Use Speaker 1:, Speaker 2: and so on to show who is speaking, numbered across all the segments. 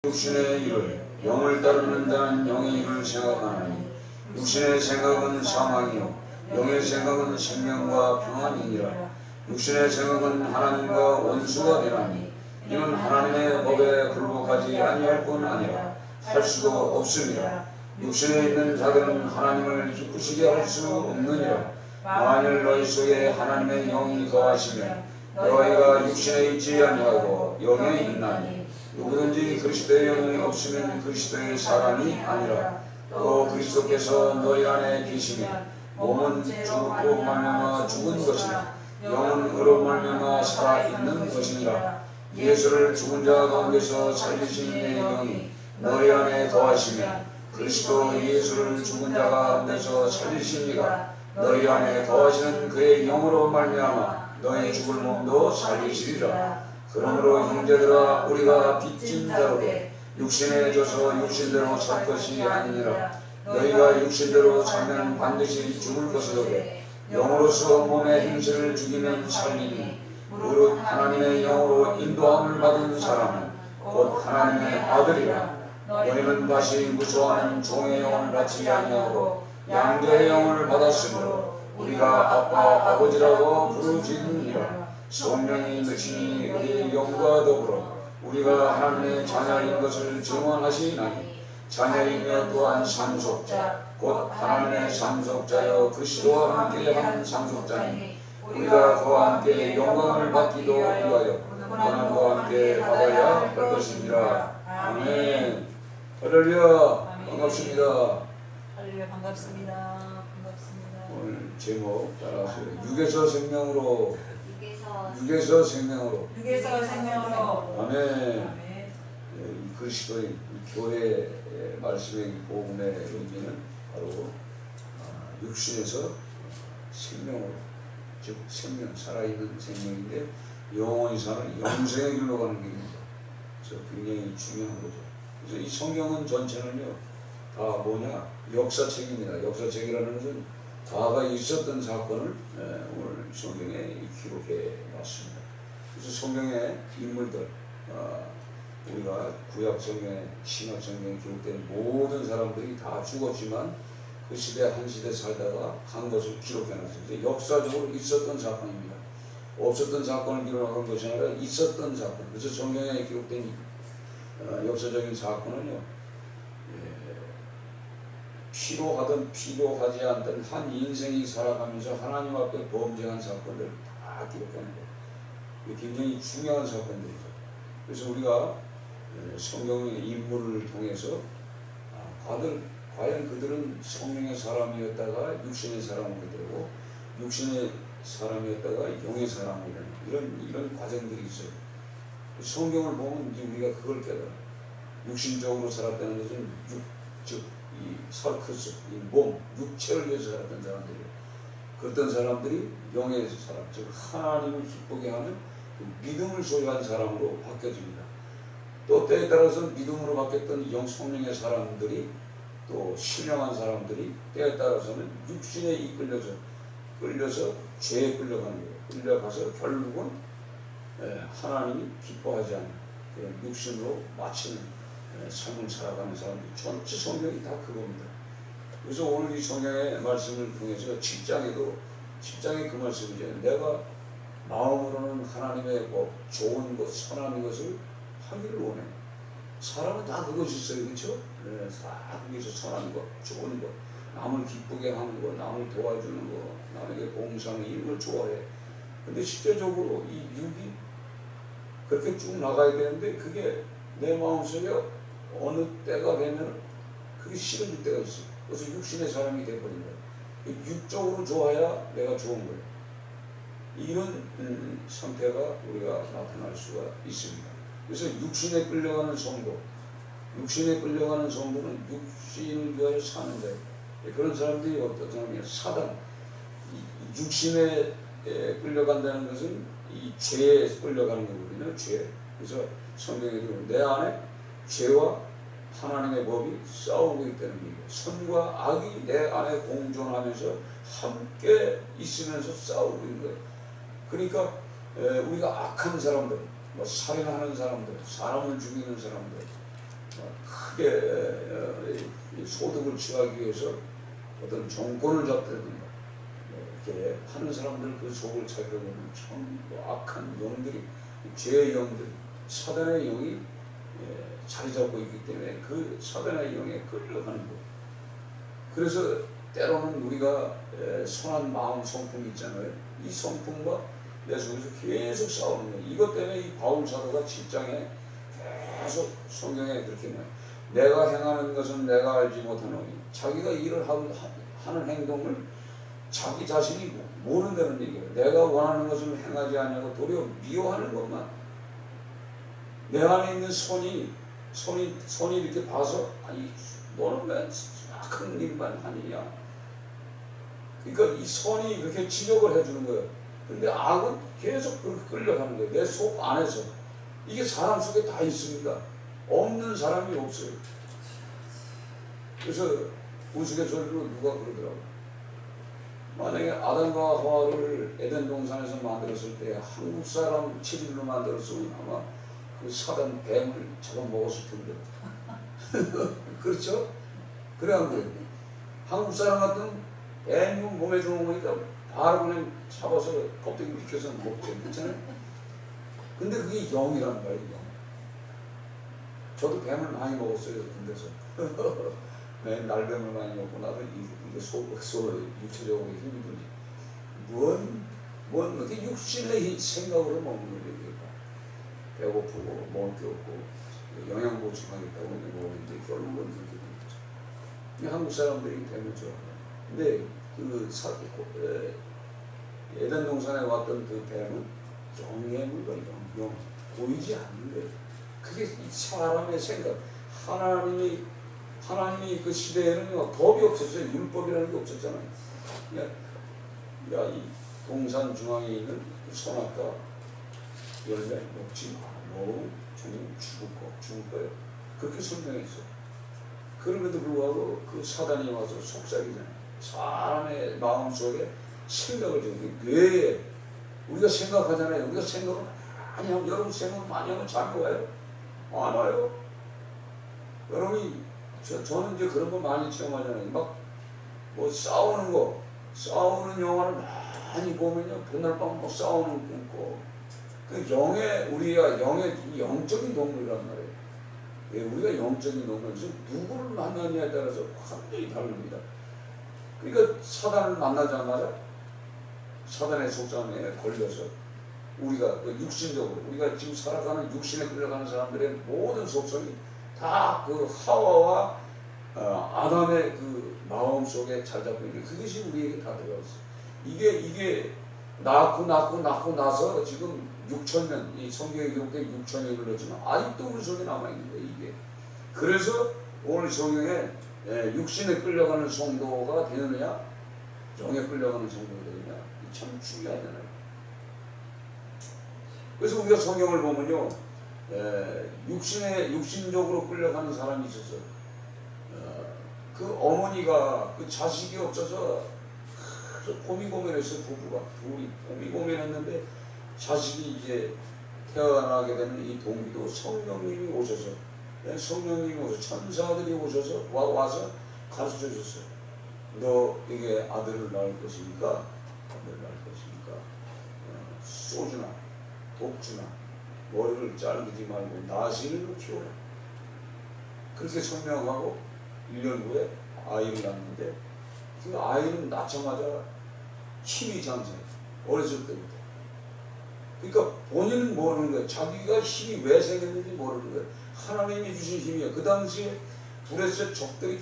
Speaker 1: 육신의 일을, 영을 따르는 자는 영의 일을 생각하나니 육신의 생각은 사망이요 영의 생각은 생명과 평안이니라. 육신의 생각은 하나님과 원수가 되나니 이는 하나님의 법에 굴복하지 아니할 뿐 아니라 할 수도 없습니다. 육신에 있는 자들은 하나님을 기쁘시게 할 수 없느니라. 만일 너희 속에 하나님의 영이 거하시면 너희가 육신에 있지 아니하고 영에 있나니 누구든지 그리스도의 영이 없으면 그리스도의 사람이 아니라. 또 그리스도께서 너희 안에 계시면 몸은 죽고 말미암아 죽은 것이나 영은 의로 말미암아 살아있는 것이니라. 예수를 죽은 자 가운데서 살리신 내 영이 너희 안에 거하시면 그리스도 예수를 죽은 자 가운데서 살리신 이가 너희 안에 거하시는 그의 영으로 말미암아 너희 죽을 몸도 살리시리라. 그러므로 형제들아 우리가 빚진 자로되 육신에 져서 육신대로 살 것이 아니니라. 너희가 육신대로 살면 반드시 죽을 것이로되 영으로서 몸의 행실을 죽이면 살리니 무릇 하나님의 영으로 인도함을 받은 사람은 곧 하나님의 아들이라. 너희는 다시 무수하는 종의 영을 받지 아니하고 양자의 영을 받았으므로 우리가 아빠 아버지라고 부르짖느니라. 성령이 느시니 우리의 영과 더불어 우리가 하나님의 자녀인 것을 증언하시나니 자녀이며 또한 상속자 곧 하나님의 상속자여 그리스도와 함께한 상속자니 우리가 그와 함께 영광을 받기도 위하여 고난과 함께 받아야 할 것입니다. 아멘. 할렐루야. 반갑습니다.
Speaker 2: 할렐루야. 반갑습니다. 반갑습니다.
Speaker 1: 오늘 제목 따라하세요. 육에서 생명으로. 육에서 생명으로.
Speaker 2: 육에서 생명으로.
Speaker 1: 아멘. 그리스도의 교회의 말씀의 복음의 의미는 바로 육신에서 생명으로, 즉 생명, 살아있는 생명인데 영원히 사는 영생의 길로 가는 길입니다. 그래서 굉장히 중요한 거죠. 그래서 이 성경은 전체는요 다 뭐냐 역사책입니다. 역사책이라는 것은 과거에 있었던 사건을 오늘 성경에 기록해 놨습니다. 그래서 성경의 인물들 우리가 구약 성경에 신약 성경에 기록된 모든 사람들이 다 죽었지만 그 시대 한 시대 살다가 간 것을 기록해 놨습니다. 역사적으로 있었던 사건입니다. 없었던 사건을 기록한 것이 아니라 있었던 사건. 그래서 성경에 기록된 역사적인 사건은요 필요하든 필요하지 않든 한 인생이 살아가면서 하나님 앞에 범죄한 사건들 다 기록하는 거예요. 이게 굉장히 중요한 사건들이죠. 그래서 우리가 성경의 인물을 통해서 과연 그들은 성령의 사람이었다가 육신의 사람으로 되고 육신의 사람이었다가 영의 사람으로 되는 이런 과정들이 있어요. 성경을 보면 이제 우리가 그걸 깨달아요. 육신적으로 살았다는 것은 즉 이 살크스, 이 몸, 육체를 위해서 살았던 사람들이에요. 그랬던 사람들이 영의 사람, 즉 하나님을 기쁘게 하는 그 믿음을 소유한 사람으로 바뀌어집니다. 또 때에 따라서 믿음으로 바뀌었던 성령의 사람들이 또 신령한 사람들이 때에 따라서는 육신에 끌려서 죄에 끌려가는 거예요. 끌려가서 결국은 하나님이 기뻐하지 않는 그런 육신으로 마치는 삶을 살아가는 사람들 전체 성경이 다 그겁니다. 그래서 오늘 이 성경의 말씀을 통해서 7장에 그 말씀이죠. 내가 마음으로는 하나님의 법, 좋은 것, 선한 것을 하기를 원해. 사람은 다 그것이 있어요. 그렇죠? 다 그것이 선한 것, 좋은 것, 남을 기쁘게 하는 것, 남을 도와주는 것, 남에게 봉사하는 이런 걸 좋아해. 근데 실제적으로 이 육이 그렇게 쭉 나가야 되는데 그게 내 마음속에 어느 때가 되면 그게 싫어질 때가 있어요. 그래서 육신의 사람이 되어버린 거예요. 육적으로 좋아야 내가 좋은 거예요. 이런 상태가 우리가 나타날 수가 있습니다. 그래서 육신에 끌려가는 성도는 육신을 위하여 사는 자예요. 그런 사람들이 어떤 사람이에요? 사단. 육신에 끌려간다는 것은 이 죄에 끌려가는 거거든요. 죄. 그래서 성경에 보면 내 안에 죄와 하나님의 법이 싸우고 있다는 얘기예요. 선과 악이 내 안에 공존하면서 함께 있으면서 싸우고 있는 거예요. 그러니까 우리가 악한 사람들, 살인하는 사람들, 사람을 죽이는 사람들, 크게 이 소득을 취하기 위해서 어떤 정권을 잡든가 이렇게 하는 사람들 그 속을 살펴보면 참 악한 영들이, 죄의 영들, 사단의 영이 자리 잡고 있기 때문에 그 사단의 영에 끌려가는 거예요. 그래서 때로는 우리가 선한 마음 성품이 있잖아요. 이 성품과 내 속에서 계속 싸우는 거예요. 이것 때문에 이 바울 사도가 7장에 계속 성경에 그렇게 나와요. 내가 행하는 것은 내가 알지 못하노니, 자기가 일을 하는 행동을 자기 자신이 모른다는 얘기예요. 내가 원하는 것을 행하지 않냐고 도리어 미워하는 것만. 내 안에 있는 선이 이렇게 봐서, 아니 너는 왜 악한 일만 하느냐. 그러니까 이 선이 그렇게 지적을 해주는 거예요. 근데 악은 계속 그렇게 끌려가는 거예요. 내 속 안에서. 이게 사람 속에 다 있습니다. 없는 사람이 없어요. 그래서 우스갯소리로 누가 그러더라고요. 만약에 아담과 하와를 에덴 동산에서 만들었을 때 한국 사람 체질로 만들었으면 아마 그 사단 뱀을 잡아먹었을 텐데. 그렇죠? 그래 안 그래요? 한국 사람 같은 뱀이 몸에 좋은 거니까 바로 그냥 잡아서 껍데기 비켜서 먹죠. 그렇잖아요? 근데 그게 영이란 말이에요. 영. 저도 뱀을 많이 먹었어요. 군대에서. 맨 날뱀을 많이 먹고 나도 이게 육체적으로 힘이 들지. 뭔 어떻게 육신의 생각으로 먹는 거예요. 배고프고 먹을 게 없고 영양 보충하겠다고 먹는데 결국은 그렇게 되는 거죠. 한국 사람들이 뱀을 좋아해요. 근데 에덴 동산에 왔던 그 뱀은 영의 물건, 영 보이지 않는 거예요. 그게 사람의 생각. 하나님이 그 시대에는 법이 없었어요. 율법이라는 게 없었잖아요. 이 동산 중앙에 있는 그 선악과 열매 먹지 마. 먹으면 정말 죽을 거예요. 그렇게 설명했어요. 그럼에도 불구하고 그 사단이 와서 속삭이잖아요. 사람의 마음속에 생각을 주는 뇌에 우리가 생각하잖아요. 우리가 생각을 많이 하면, 여러분 생각 많이 하면 잠이 와요? 안 와요. 여러분이 저는 이제 그런 거 많이 체험하잖아요. 막 뭐 싸우는 영화를 많이 보면요, 그날 밤 뭐 싸우는 거. 그 우리가 영적인 동물이란 말이에요. 예, 우리가 영적인 동물이죠. 누구를 만나느냐에 따라서 완전히 다릅니다. 그러니까 사단을 만나자마자 사단의 속담에 걸려서 우리가 육신적으로 우리가 지금 살아가는 육신에 끌려가는 사람들의 모든 속성이 다 그 하와와 아담의 그 마음 속에 잘 잡고 있는 그것이 우리에게 다 들어갔어요. 이게 낳고 나서 지금 6,000년, 이 성경에 기록된 6,000년이 흘렀지만 아직도 우리 속에 남아있는 거예요. 이게. 그래서 오늘 성경에 육신에 끌려가는 성도가 되느냐, 영에 끌려가는 성도가 되느냐, 참 중요하잖아요. 그래서 우리가 성경을 보면요, 육신적으로 끌려가는 사람이 있었어요. 그 어머니가 그 자식이 없어서 고민고민했어요. 둘이 고민고민했는데 자식이 이제 태어나게 되는 이 동기도 성령님이 오셔서 천사들이 오셔서 와서 가르쳐 줬어요. 너 이게 아들을 낳을 것이니까 소주나 독주나 머리를 자르지 말고 나시를 키워라. 그렇게 설명하고 1년 후에 아이를 낳는데 그 아이는 낳자마자 힘이 장성해요. 어렸을 때부터. 그러니까 본인은 모르는 거예요. 자기가 힘이 왜 생겼는지 모르는 거예요. 하나님이 주신 힘이에요. 그 당시에 블레셋 적들이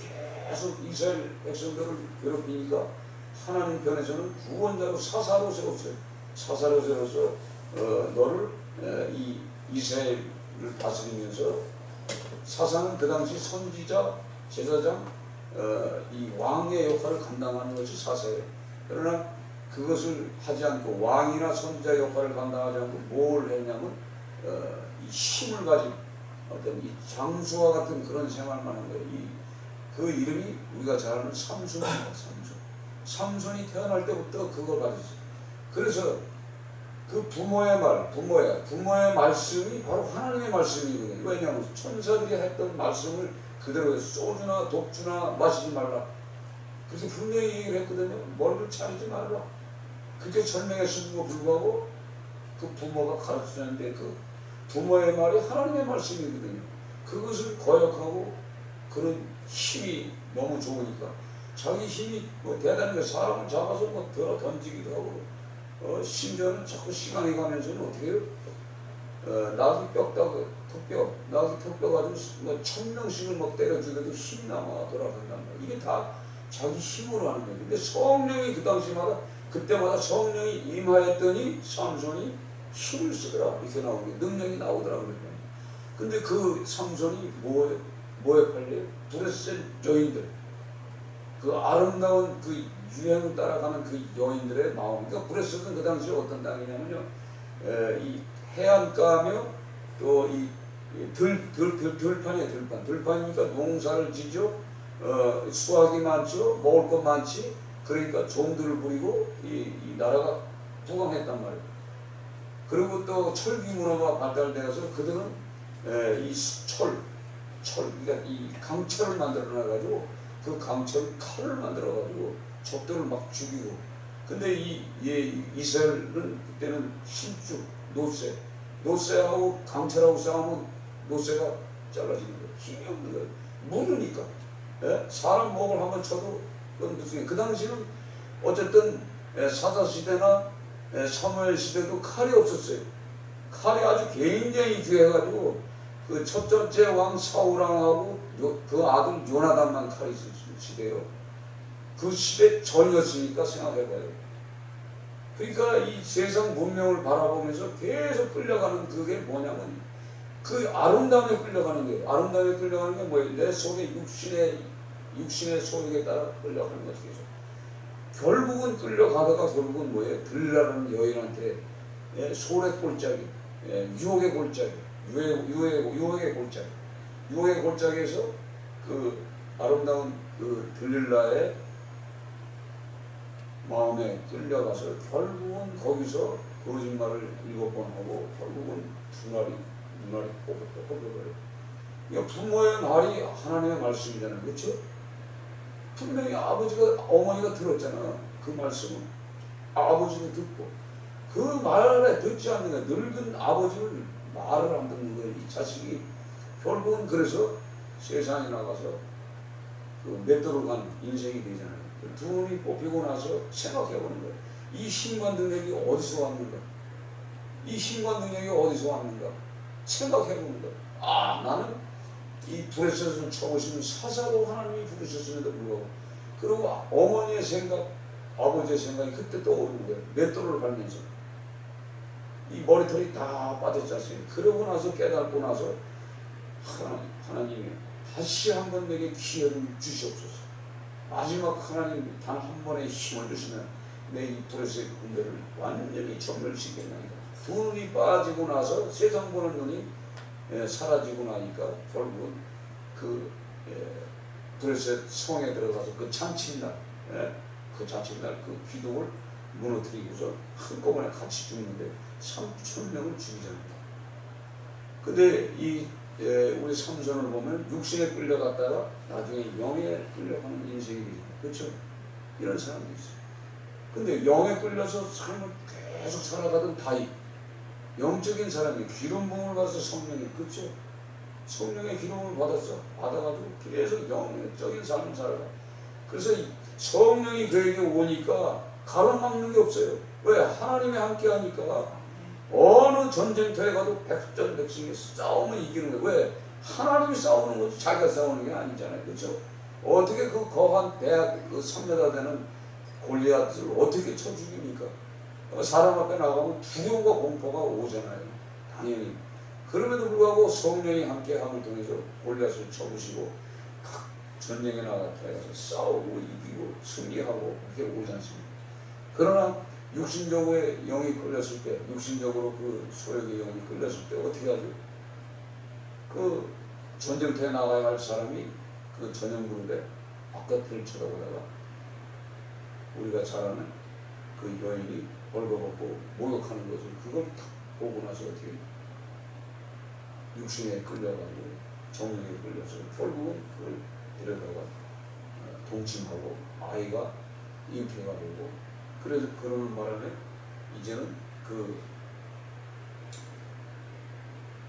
Speaker 1: 계속 이스라엘 백성들을 괴롭히니까 하나님 편에서는 구원자로 사사로 세웠어요. 사사로 세워서 너를 이 이스라엘을 다스리면서 사사는 그 당시 선지자, 제사장, 이 왕의 역할을 감당하는 것이 사사예요. 그러나 그것을 하지 않고 왕이나 선지자 역할을 감당하지 않고 뭘 했냐면 이 힘을 가진 어떤 이 장수와 같은 그런 생활만 한 거예요. 그 이름이 우리가 잘 아는 삼손입니다. 삼손이 태어날 때부터 그걸 가졌어요. 그래서 그 부모의 말씀이 바로 하나님의 말씀이거든요. 왜냐하면 천사들이 했던 말씀을 그대로 해서 소주나 독주나 마시지 말라. 그래서 분명히 얘기를 했거든요. 머리를 차리지 말라. 그렇게 설명했음에도 불구하고 그 부모가 가르치는데 그 부모의 말이 하나님의 말씀이거든요. 그것을 거역하고 그런 힘이 너무 좋으니까 자기 힘이 뭐 대단한 게 사람을 잡아서 뭐 들어 던지기도 하고 심지어는 자꾸 시간이 가면서는 어떻게 해요? 나귀 뼈 가지고 뭐 1000명씩을 막 때려주고도 힘이 남아 돌아간단 말이야. 이게 다 자기 힘으로 하는 거예요. 근데 성령이 그 당시마다 그때마다 성령이 임하였더니 삼손이 힘을 쓰더라 이렇게 나오는 게 능력이 나오더라 그랬거든요. 근데 그 삼손이 뭐에 팔려요? 불에 센 여인들, 그 아름다운 그 유행을 따라가는 그 여인들의 마음. 그러니까 불에 쓰던 그 당시에 어떤 땅이냐면요, 이 해안가며 또 이 들판이에요. 들판이니까 농사를 지죠. 수확이 많죠. 먹을 것 많지. 그러니까 종들을 부리고 이 나라가 부강했단 말이에요. 그리고 또 철기 문화가 발달되어서 그들은 이 그러니까 이 강철을 만들어놔가지고 그 강철 칼을 만들어가지고 적들을 막 죽이고. 근데 이스라엘은 그때는 힘줄 노새하고 강철하고 싸우면 노새가 잘라지는 거예요. 힘이 없는 거예요. 무르니까. 사람 목을 한번 쳐도 그건 무슨 그 당시는 어쨌든 사사시대나 사무엘 시대도 칼이 없었어요. 칼이 아주 굉장히 귀해가지고 그 첫 번째 왕 사울왕하고 그 아들 요나단만 칼이 있을 시대요. 그 시대 전이었으니까 생각해봐요. 그러니까 이 세상 문명을 바라보면서 계속 끌려가는 그게 뭐냐면 그 아름다움에 끌려가는 거예요. 아름다움에 끌려가는 게 뭐예요? 내 속에 육신의 소욕에 따라 끌려가는 거죠. 결국은 끌려가다가 결국은 뭐예요? 들라는 여인한테 소래 골짜기, 유혹의 골짜기, 유혹의 골짜기에서 그 아름다운 그 들릴라의 마음에 끌려가서 결국은 거기서 거짓말을 7번 하고 결국은 눈알이 뽑혀버려요. 그러니까 부모의 말이 하나님의 말씀이잖아요. 그렇죠? 분명히 어머니가 들었잖아. 그 말씀은 아버지도 듣고 그 말을 듣지 않는 거야. 늙은 아버지는 말을 안 듣는 거예요. 이 자식이 결국은 그래서 세상에 나가서 그 맷돌을 간 인생이 되잖아요. 두 눈이 뽑히고 나서 생각해보는 거예요. 이 힘과 능력이 어디서 왔는가? 이 힘과 능력이 어디서 왔는가? 생각해보는 거예요. 나는 이 불에 써서 쳐보시면 사사로 하나님이 부르셨음에도 불구하고 그리고 어머니의 생각, 아버지의 생각이 그때 떠오르는 거예요. 맷돌을 밟면서 이 머리털이 다 빠졌지 않습니까? 그러고 나서 깨닫고 나서 하나님이 다시 한번 내게 기회를 주시옵소서. 마지막 하나님 단 한 번의 힘을 주시면 내 이 불에서의 군대를 완전히 전멸시켰나이다. 두 눈이 빠지고 나서 세상 보는 눈이 사라지고 나니까 결국은 그 불에서 성에 들어가서 그 잔칫날 그 기둥을 무너뜨리고서 한꺼번에 같이 죽는데 3,000명을 죽이잖아요. 근데 우리 삼손을 보면 육신에 끌려갔다가 나중에 영에 끌려가는 인생이 되죠. 그렇죠? 이런 사람도 있어요. 근데 영에 끌려서 삶을 계속 살아가던 다윗, 영적인 사람이 기름 부음을 받아서 성령이, 그렇죠? 성령의 기름을 받아가지고 계속 영적인 삶을 살아가. 그래서 성령이 그에게 오니까 가로막는 게 없어요. 왜? 하나님이 함께 하니까 어느 전쟁터에 가도 백전백승이 싸우면 이기는 거예요. 왜? 하나님이 싸우는 거지 자기가 싸우는 게 아니잖아요. 그렇죠? 어떻게 그 거한 그 3m 되는 골리앗을 어떻게 쳐 죽입니까? 사람 앞에 나가면 두려움과 공포가 오잖아요. 당연히. 그럼에도 불구하고 성령이 함께함을 통해서 골리앗을 쳐부시고 각 전쟁에 나가서 싸우고 이기고 승리하고 그렇게 오지 않습니까? 그러나 육신적으로 영이 끌렸을 때, 육신적으로 그 소욕의 영이 끌렸을 때 어떻게 하죠? 그 전쟁터에 나가야 할 사람이 그 전염그룹에 바깥을 쳐다보다가 우리가 잘 아는 그 여인이 벌거벗고 모욕하는 것을 그걸 딱 보고 나서 어떻게 육신에 끌려가고 정욕에 끌려서 결국은 그걸 데려다가 동침하고 아이가 잉태가 되고 그래서 그러는 바람에 이제는 그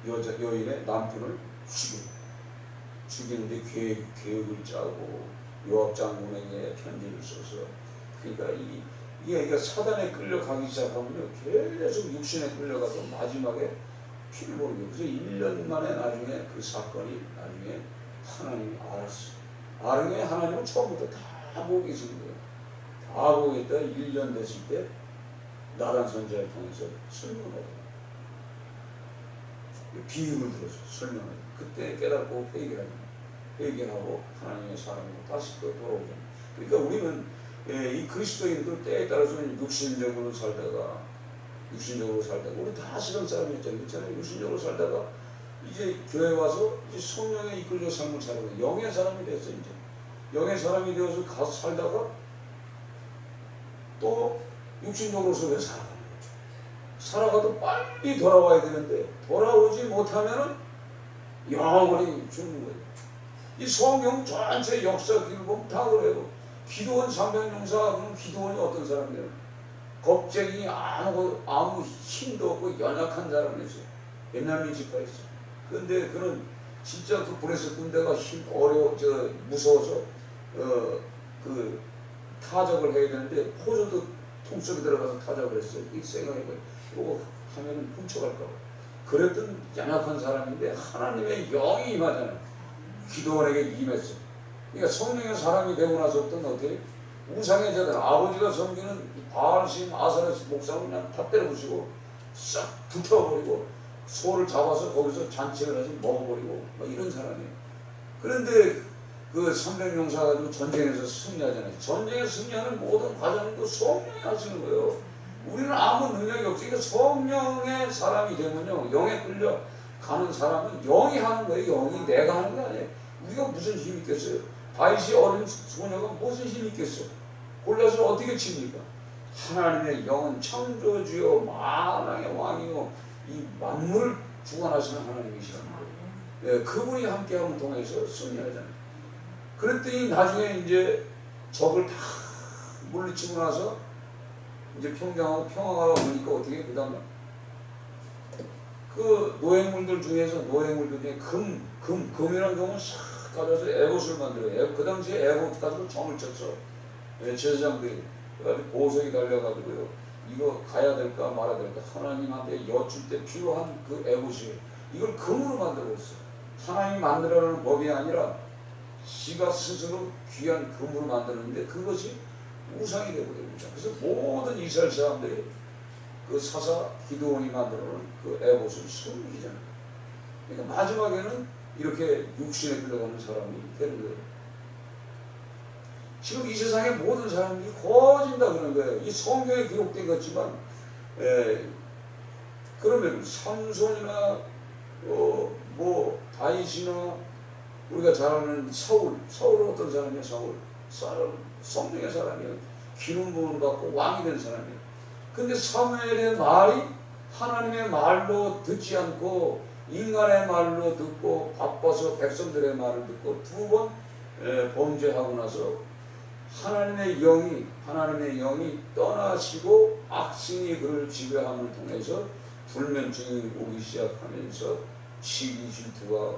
Speaker 1: 여인의 남편을 죽이는데 계획을 짜고 요압 장군에게 편지를 써서 그러니까 이게 사단에 끌려가기 시작하면요 계속 육신에 끌려가서 마지막에 피를 보는 거예요. 그래서 1년 만에 나중에 그 사건이 나중에 하나님이 알았어요. 아름에 하나님은 처음부터 다 보고 계신 거예요. 다 보고 있다 1년 됐을 때 나단 선지자를 통해서 설명을 하더라고요. 비유를 들어서 설명을 해요. 그때 깨닫고 회개하고 하나님의 사람으로 다시 또 돌아오죠. 그러니까 우리는 이 그리스도인들 때에 따라서는 육신적으로 살다가 우리 다 시간 사람이었잖아요. 그렇잖아요. 육신적으로 살다가 이제 교회 와서 이제 성령에 이끌려 삶을 살고 영의 사람이 됐어. 이제 영의 사람이 되어서 가서 살다가 또 육신적으로 속에 살아가도 빨리 돌아와야 되는데 돌아오지 못하면은 영원히 죽는 거예요. 이 성경 전체 역사 기를 보면 다 그래요. 기도원 300용사 그럼 기도원이 어떤 사람이에요? 겁쟁이 아무 힘도 없고 연약한 사람이었어요. 옛날 민지파였어요. 그런데 그는 진짜 그 브레스 군대가 무서워서 그 타적을 해야 되는데 포조도 통속에 들어가서 타적을 했어요. 이 생각해봐요. 이거 하면은 훔쳐갈까 봐. 그랬던 연약한 사람인데 하나님의 영이 임하잖아요. 기도원에게 임했어요. 그러니까 성령의 사람이 되고 나서부터는 어떻게 우상의 자들 아버지가 섬기는 바알신 아사라신 목사를 그냥 다 때려부시고 싹 붙여버리고 소를 잡아서 거기서 잔치를 해서 먹어버리고 뭐 이런 사람이에요. 그런데 그 300용사 가지고 전쟁에서 승리하잖아요. 전쟁에서 승리하는 모든 과정도 성령이 하시는 거예요. 우리는 아무 능력이 없으니까 성령의 사람이 되면요 영에 끌려 가는 사람은 영이 하는 거예요. 영이 내가 하는 거 아니에요. 우리가 무슨 힘이 있겠어요? 다윗이 어린 소녀가 무슨 힘이 있겠어요? 골리앗을 어떻게 칩니까? 하나님의 영은 창조주요 만왕의 왕이요 이 만물을 주관하시는 하나님이시라는 거예요. 예, 그분이 함께함을 통해서 승리하잖아요. 그랬더니 나중에 이제 적을 다 물리치고 나서 이제 평화가 오니까 어떻게 그 다음에 그 노예물들 중에 금이라는 경우는 싹 가져서 에봇을 만들어요. 그 당시에 에봇 가지고 점을 쳤어. 제사장들이 그래가지고 보석이 달려가지고요. 이거 가야 될까 말아야 될까 하나님한테 여쭐 때 필요한 그 에봇이에요. 이걸 금으로 만들었어요. 하나님이 만들어라는 법이 아니라 지가 스스로 귀한 금으로 만드는데 그것이 우상이 되어버립니다. 그래서 모든 이스라엘 사람들이 그 사사 기드온이 만들어놓은 그 에봇을 섬기잖아요. 그러니까 마지막에는 이렇게 육신에 끌려가는 사람이 되는 거예요. 지금 이 세상의 모든 사람들이 거진다 그러는 거예요. 이 성경에 기록된 것지만 그러면 삼손이나 뭐 다윗이나 우리가 잘 아는 사울은 어떤 사람이야? 사울 성경의 사람이에요. 기름 부음을 받고 왕이 된 사람이에요. 근데 사무엘의 말이 하나님의 말로 듣지 않고 인간의 말로 듣고 바빠서 백성들의 말을 듣고 두 번 범죄하고 나서 하나님의 영이 떠나시고 악신이 그를 지배함을 통해서 불면증이 오기 시작하면서 시기 질투가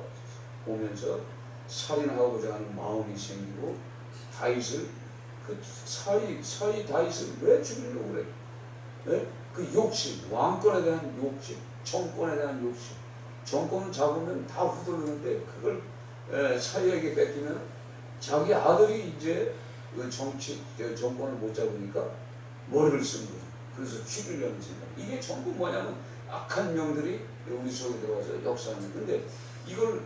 Speaker 1: 오면서 살인하고자 하는 마음이 생기고 다윗을 그 사위 다윗을 왜 죽이려고 그래? 네? 그 욕심, 왕권에 대한 욕심, 정권에 대한 욕심. 정권을 잡으면 다 휘둘르는데 그걸 사위에게 뺏기면 자기 아들이 이제 그 정권을 못 잡으니까 머리를 쓴 거죠. 그래서 죽이려는 생각. 이게 전부 뭐냐면 악한 영들이 우리 속에 들어와서 역사하는 건데 이걸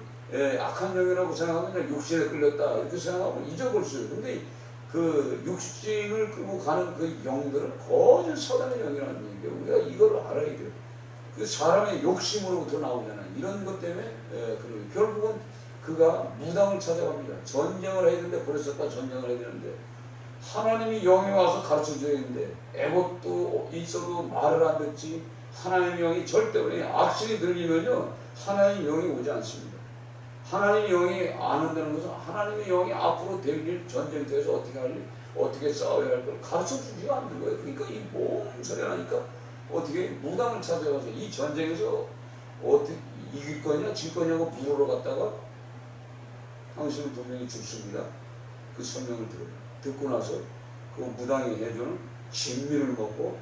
Speaker 1: 악한 영이라고 생각하면 육신에 끌렸다 이렇게 생각하면 잊어버릴 수 있어요. 근데 그 육신을 끌고 가는 그 영들은 거짓 사단의 영이라는 얘기예요. 우리가 이걸 알아야 돼요. 그 사람의 욕심으로부터 나오잖아요. 이런 것 때문에 결국은 그가 무당을 찾아갑니다. 전쟁을 해야 되는데 전쟁을 해야 되는데 하나님이 영이 와서 가르쳐줘야 되는데 애것도 있어도 말을 안 듣지. 하나님의 영이 절대 우리 악신이 들리면요 하나님의 영이 오지 않습니다. 하나님의 영이 안 온다는 것은 하나님의 영이 앞으로 될 일 전쟁터에서 어떻게 할 일, 어떻게 싸워야 할 걸 가르쳐주지가 않는 거예요. 그러니까 이 몸소리 하니까 어떻게 무당을 찾아가서 이 전쟁에서 어떻게 이길 거냐 질 거냐고 물으러 갔다가 당신은 분명히 죽습니다. 그 설명을 들어요. 듣고 나서 그 무당이 해주는 진미를 먹고,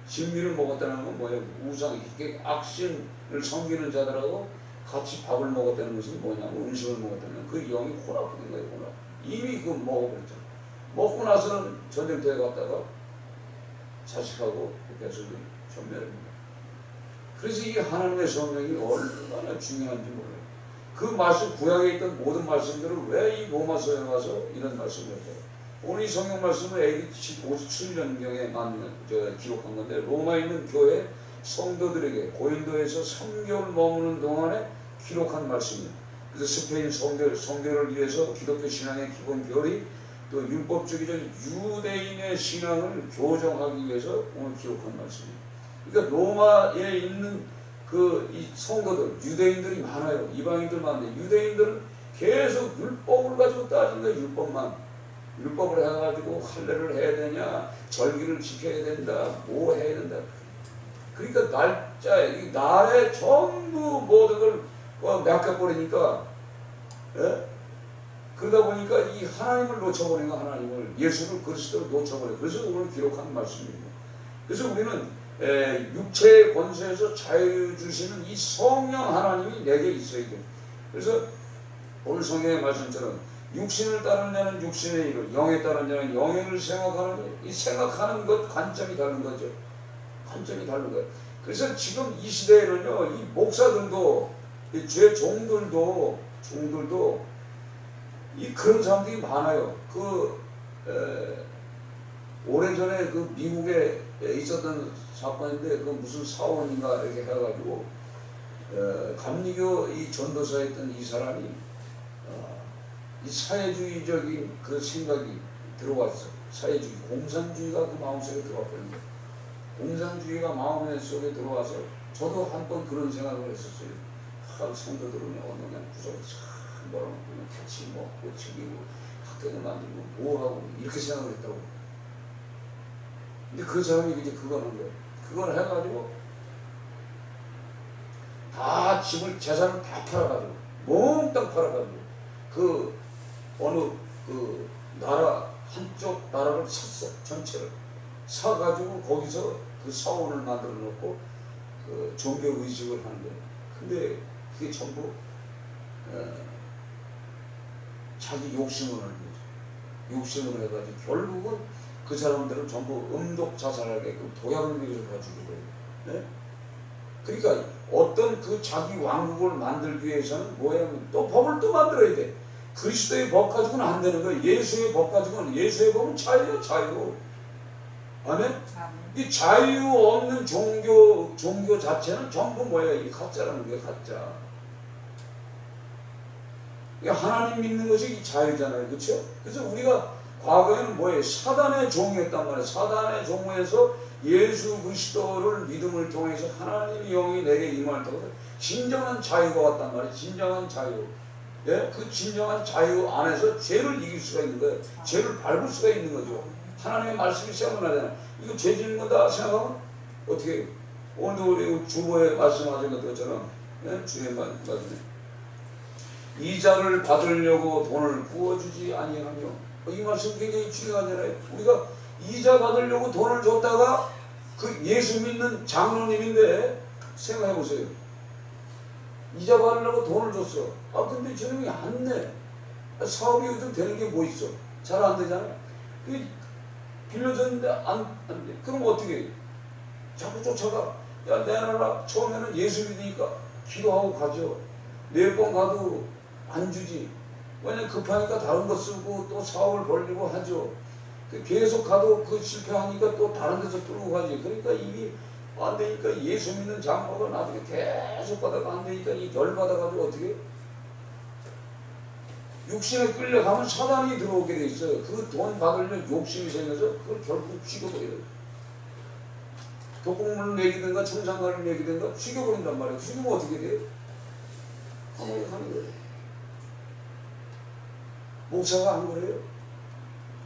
Speaker 1: 진미를 먹었다는 건 뭐예요? 우상, 이게 악신을 섬기는 자들하고 같이 밥을 먹었다는 것은 뭐냐면 음식을 먹었다는 그 영이 혼합된 거예요. 혼합. 이미 그거 먹어버렸잖아. 먹고 나서는 전쟁터에 갔다가 자식하고 계속 전멸합니다. 그래서 이 하나님의 성령이 얼마나 중요한지 몰라요. 그 말씀, 구약에 있던 모든 말씀들을 왜 이 로마서에 와서 이런 말씀을 해요? 오늘 이 성경 말씀은 AD 57년경에 기록한 건데, 로마에 있는 교회 성도들에게 고린도에서 3개월 머무는 동안에 기록한 말씀이에요. 그래서 스페인 선교를 위해서 기독교 신앙의 기본 교리, 또 율법주의적 유대인의 신앙을 교정하기 위해서 오늘 기록한 말씀이에요. 그러니까 로마에 있는 이 성도들, 유대인들이 많아요. 이방인들 많은데 유대인들은 계속 율법을 가지고 따지는 거예요. 율법을 해가지고 할례를 해야 되냐, 절기를 지켜야 된다, 뭐 해야 된다. 그러니까 이 날에 전부 모든 걸 맡겨버리니까, 예? 그러다 보니까 이 하나님을 놓쳐버린 거, 하나님을, 예수를 그리스도를 놓쳐버려. 그래서 오늘 기록한 말씀입니다. 그래서 우리는 육체의 권세에서 자유 주시는 이 성령 하나님이 내게 있어야 돼. 그래서 오늘 성경의 말씀처럼 육신을 따르는 자는 육신의 일을, 영에 따르는 자는 영의 일을 생각하는, 이 생각하는 것 관점이 다른 거죠. 관점이 다른 거예요. 그래서 지금 이 시대에는요, 이 목사들도, 이 죄 종들도 이 그런 사람들이 많아요. 오래전에 그 미국에 있었던 사건인데, 그 무슨 사원인가 이렇게 해가지고 감리교 이 전도사에 있던 이 사람이 이 사회주의적인 그 생각이 들어왔어. 사회주의, 공산주의가 그 마음속에 들어왔거든요. 공산주의가 마음 속에 들어와서 저도 한 번 그런 생각을 했었어요. 성도들은 그냥 구석에 참 뭐라고 그냥 같이 먹고 즐기고 학교를 만들고 뭐하고 이렇게 생각을 했다고. 근데 그 사람이 이제 그걸 한 거예요. 그걸 해가지고 다 집을, 재산을 다 팔아가지고 몽땅 팔아가지고 어느 나라, 한쪽 나라를 샀어. 전체를 사가지고 거기서 그 사원을 만들어 놓고 종교 의식을 하는 거예요. 근데 그게 전부 자기 욕심을 하는 거죠. 욕심을 해가지고 결국은 그 사람들은 전부 음독 자살하게끔 도약을 위해서 가지고 거예요. 네? 그러니까 어떤 그 자기 왕국을 만들기 위해서는 뭐냐면 또 법을 또 만들어야 돼. 그리스도의 법 가지고는 안 되는 거예요. 예수의 법 가지고는, 예수의 법은 자유예요, 자유. 아멘? 이 자유 없는 종교 자체는 전부 뭐예요? 이 가짜라는 게 가짜. 하나님 믿는 것이 이 자유잖아요. 그렇죠? 그래서 우리가 과거에는 뭐예요? 사단의 종이었단 말이에요. 사단의 종에서 예수 그리스도를 믿음을 통해서 하나님의 영이 내게 임할 때 진정한 자유가 왔단 말이에요. 진정한 자유. 예? 그 진정한 자유 안에서 죄를 이길 수가 있는 거예요. 죄를 밟을 수가 있는 거죠. 하나님의 말씀이 생각나잖아요. 이거 죄 짓는 거다 생각하면 어떻게 해요? 오늘도 우리 주보에 말씀하신 것처럼, 예? 주의 말씀에 이자를 받으려고 돈을 부어주지 아니하며, 이 말씀 굉장히 중요하잖아요. 우리가 이자 받으려고 돈을 줬다가 그 예수 믿는 장로님인데 생각해 보세요. 이자 받으려고 돈을 줬어. 근데 저놈이 안 내. 사업이 요즘 되는 게 뭐 있어? 잘 안 되잖아요. 빌려줬는데 안 돼. 그럼 어떻게 해? 자꾸 쫓아가. 야, 내놔라. 처음에는 예수 믿으니까 기도하고 가죠. 4번 가도 안 주지. 왜냐면 급하니까 다른 거 쓰고 또 사업을 벌리고 하죠. 계속 가도 실패하니까 또 다른 데서 뚫고 가지. 그러니까 이게 안 되니까 예수 믿는 장로가 나중에 계속 가다가 안 되니까 이 열받아가지고 어떻게 육신에 끌려가면 사단이 들어오게 돼 있어요. 그 돈 받으려면 욕심이 생겨서 그걸 결국 죽여버려요. 독국물을 먹이든가 청산가를 먹이든가 죽여버린단 말이에요. 죽이면 어떻게 돼요? 감옥에 가는 거예요. 목사가 안 그래요?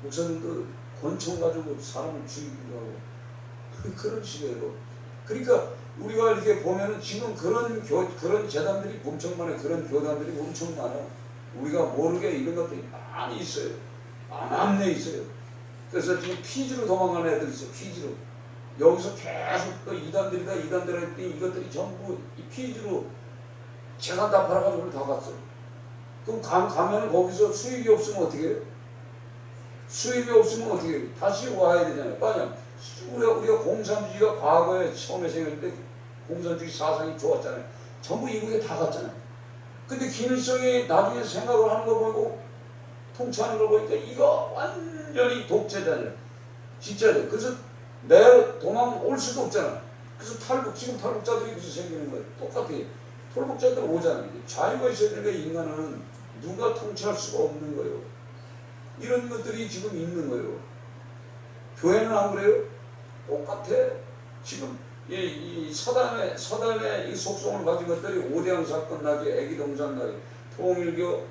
Speaker 1: 목사님도 권총 가지고 사람을 죽이기도 하고 그런 식이에요. 그러니까 우리가 이렇게 보면은 지금 그런 재단들이 엄청 많아요. 그런 교단들이 엄청 많아요. 우리가 모르게 이런 것들이 많이 있어요. 많네 있어요. 그래서 지금 피지로 도망가는 애들 있어요. 피지로. 여기서 계속 또 이단들이다 했더니 이것들이 전부 이 피지로 재산 다 팔아가지고 다 갔어요. 그럼 가면 거기서 수익이 없으면 어떻게 해요? 수익이 없으면 어떻게 해요? 다시 와야 되잖아요. 만약 우리가 공산주의가 과거에 처음에 생길 때 공산주의 사상이 좋았잖아요. 전부 이국에 다 갔잖아요. 근데 김일성이 나중에 생각을 하는 거 보고 통치하는 걸 보니까 이거 완전히 독재자냐. 진짜죠. 그래서 내 도망 올 수도 없잖아. 그래서 지금 탈북자들이 그래서 생기는 거예요. 똑같아요. 탈북자들 오잖아요. 자유가 있어야 되니까 인간은 누가 통치할 수가 없는 거예요. 이런 것들이 지금 있는 거예요. 교회는 안 그래요? 똑같아. 지금 이 사단의 이 속성을 가진 것들이 오대양 사건 나지, 애기동산 나지, 통일교,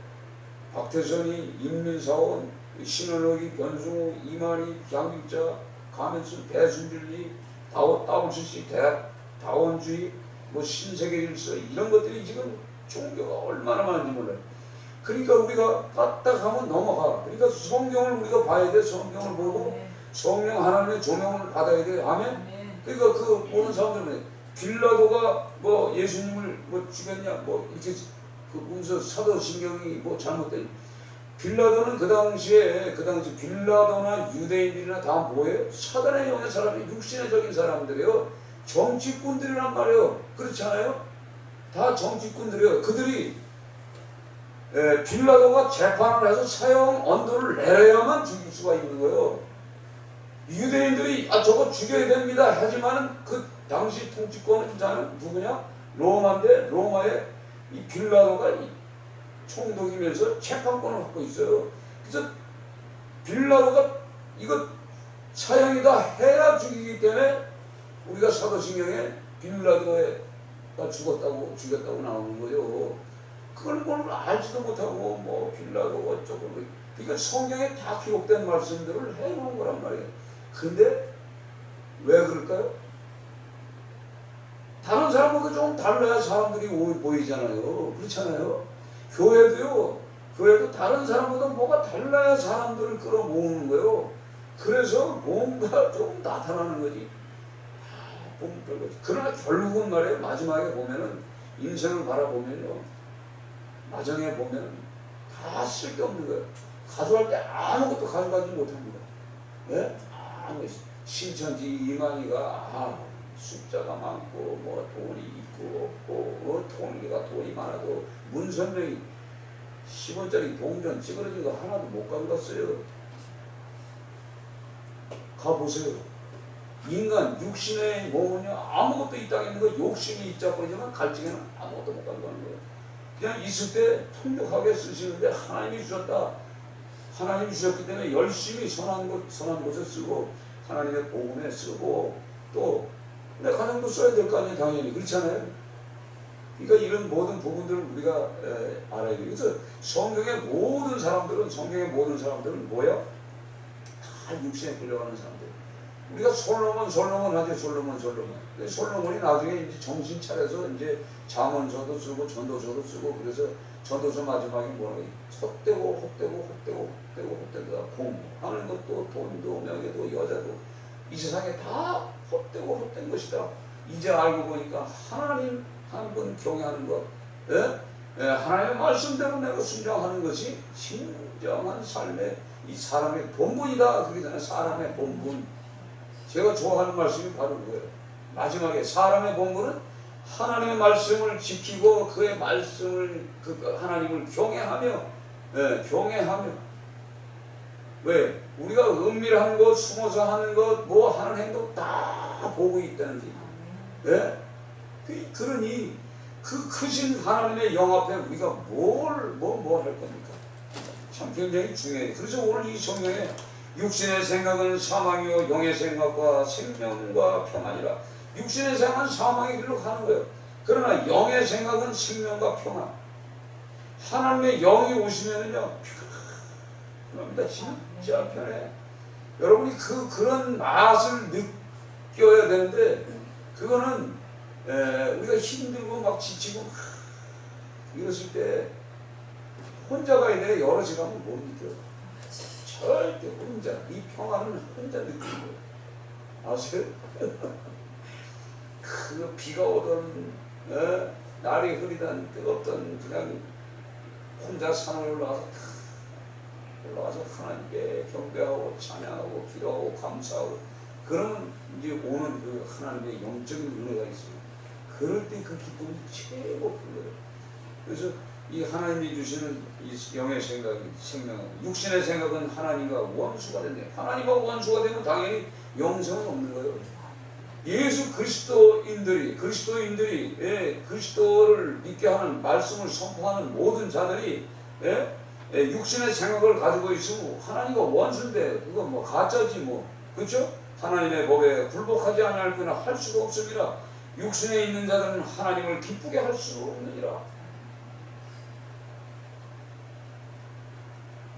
Speaker 1: 박태선이, 인민사원, 신원옥이, 변승우, 이만희, 양육자, 가면순, 배순길리, 다운칠시, 다원주의, 뭐 신세계질서 이런 것들이 지금 종교가 얼마나 많은지 몰라요. 그러니까 우리가 까딱하면 넘어가. 그러니까 성경을 우리가 봐야 돼. 성경을 보고 성령 하나님의 조명을 받아야 돼. 아멘. 그러니까 그 보는 사람들은 빌라도가 뭐 예수님을 뭐 죽였냐 뭐 이렇게 그 문서 사도신경이 뭐 잘못된. 빌라도는 그 당시 빌라도나 유대인들이나 다 뭐예요? 사단의 영의 사람이 육신의적인 사람들이에요. 정치꾼들이란 말이에요. 그렇지 않아요? 다 정치꾼들이에요. 그들이 빌라도가 재판을 해서 사형 언도를 내려야만 죽일 수가 있는 거예요. 유대인들이 저거 죽여야 됩니다 하지만은 그 당시 통치권자는 누구냐? 로마인데 로마의 이 빌라도가 총독이면서 재판권을 갖고 있어요. 그래서 빌라도가 이거 사형이다 해야 죽이기 때문에 우리가 사도신경에 빌라도가 죽였다고 나오는 거죠. 그걸 뭘 알지도 못하고 뭐 빌라도 어쩌고 그러니까 성경에 다 기록된 말씀들을 해놓은 거란 말이에요. 근데 왜 그럴까요? 다른 사람보다 좀 달라야 사람들이 보이잖아요. 그렇잖아요. 교회도 다른 사람보다 뭐가 달라야 사람들을 끌어모으는 거예요. 그래서 뭔가 좀 나타나는 거지. 보면 별거지. 그러나 결국은 말이에요. 마지막에 보면은 인생을 바라보면요. 마지막에 보면은 다 쓸데없는 거예요. 가져갈 때 아무것도 가져가지 못합니다. 예? 신천지 이만희가 숫자가 많고 뭐 돈이 있고 없고 통일교가 돈이 많아도 문선명이 10원짜리 동전 찌그러진 거 하나도 못 가져갔어요. 가보세요. 인간 육신의 몸은요 아무것도 이 땅에 있는 거 욕심이 있자버리지만 갈증에는 아무것도 못 가져가는 거예요. 그냥 있을 때 풍족하게 쓰시는데 하나님이 주셨다. 하나님이 주셨기 때문에 열심히 선한 곳에 쓰고 하나님의 복음에 쓰고 또 내 가정도 써야 될 거 아니에요. 당연히 그렇잖아요. 그러니까 이런 모든 부분들을 우리가 알아야 돼요. 그래서 성경의 모든 사람들은 뭐야? 다 육신에 끌려가는 사람들. 우리가 솔로몬 하죠. 솔로몬이 나중에 이제 정신 차려서 이제 잠언서도 쓰고 전도서도 쓰고 그래서 전도서 마지막에 뭐라고 헛되고 공하는 것도 돈도 명예도 여자도 이 세상에 다 헛된 것이다. 이제 알고 보니까 하나님 한 분 경외하는 것, 하나님의 말씀대로 내가 순종하는 것이 진정한 삶의 이 사람의 본분이다. 그러잖아요. 사람의 본분. 제가 좋아하는 말씀이 바로 그거예요. 마지막에 사람의 본분은 하나님의 말씀을 지키고 그의 말씀을 하나님을 경외하며 왜? 우리가 은밀한 것, 숨어서 하는 것, 뭐 하는 행동 다 보고 있다는 게. 그러니 그 크신 하나님의 영 앞에 우리가 뭘 할 겁니까? 굉장히 중요해요. 그래서 오늘 이 성경에 육신의 생각은 사망이요 영의 생각과 생명과 평안이라. 육신의 생각은 사망의 길로 가는 거예요. 그러나 영의 생각은 생명과 평안. 하나님의 영이 오시면은요 편합니다. 진짜 편해. 여러분이 그런 맛을 느껴야 되는데 그거는 우리가 힘들고 막 지치고 이랬을 때 혼자 가야 돼. 여럿이 가면 못 느껴. 절대 혼자. 이 평안은 혼자 느끼는 거예요. 아세요? 그 비가 오던 날이 흐리던 뜨겁던 그냥 혼자 산을 올라가서 하나님께 경배하고 찬양하고 기도하고 감사하고 그러면 이제 오는 그 하나님의 영적인 은혜가 있어요. 그럴 때 그 기쁨이 최고 큰 거예요. 그래서 이 하나님이 주시는 이 영의 생각이 생명, 육신의 생각은 하나님과 원수가 된대. 하나님과 원수가 되면 당연히 영생은 없는 거예요. 예수 그리스도인들이 그리스도를 믿게 하는 말씀을 선포하는 모든 자들이 육신의 생각을 가지고 있으면 하나님과 원수인데 그건 뭐 가짜지 뭐. 그렇죠? 하나님의 법에 굴복하지 않을 거나 할 수가 없습니다. 육신에 있는 자들은 하나님을 기쁘게 할 수 없느니라.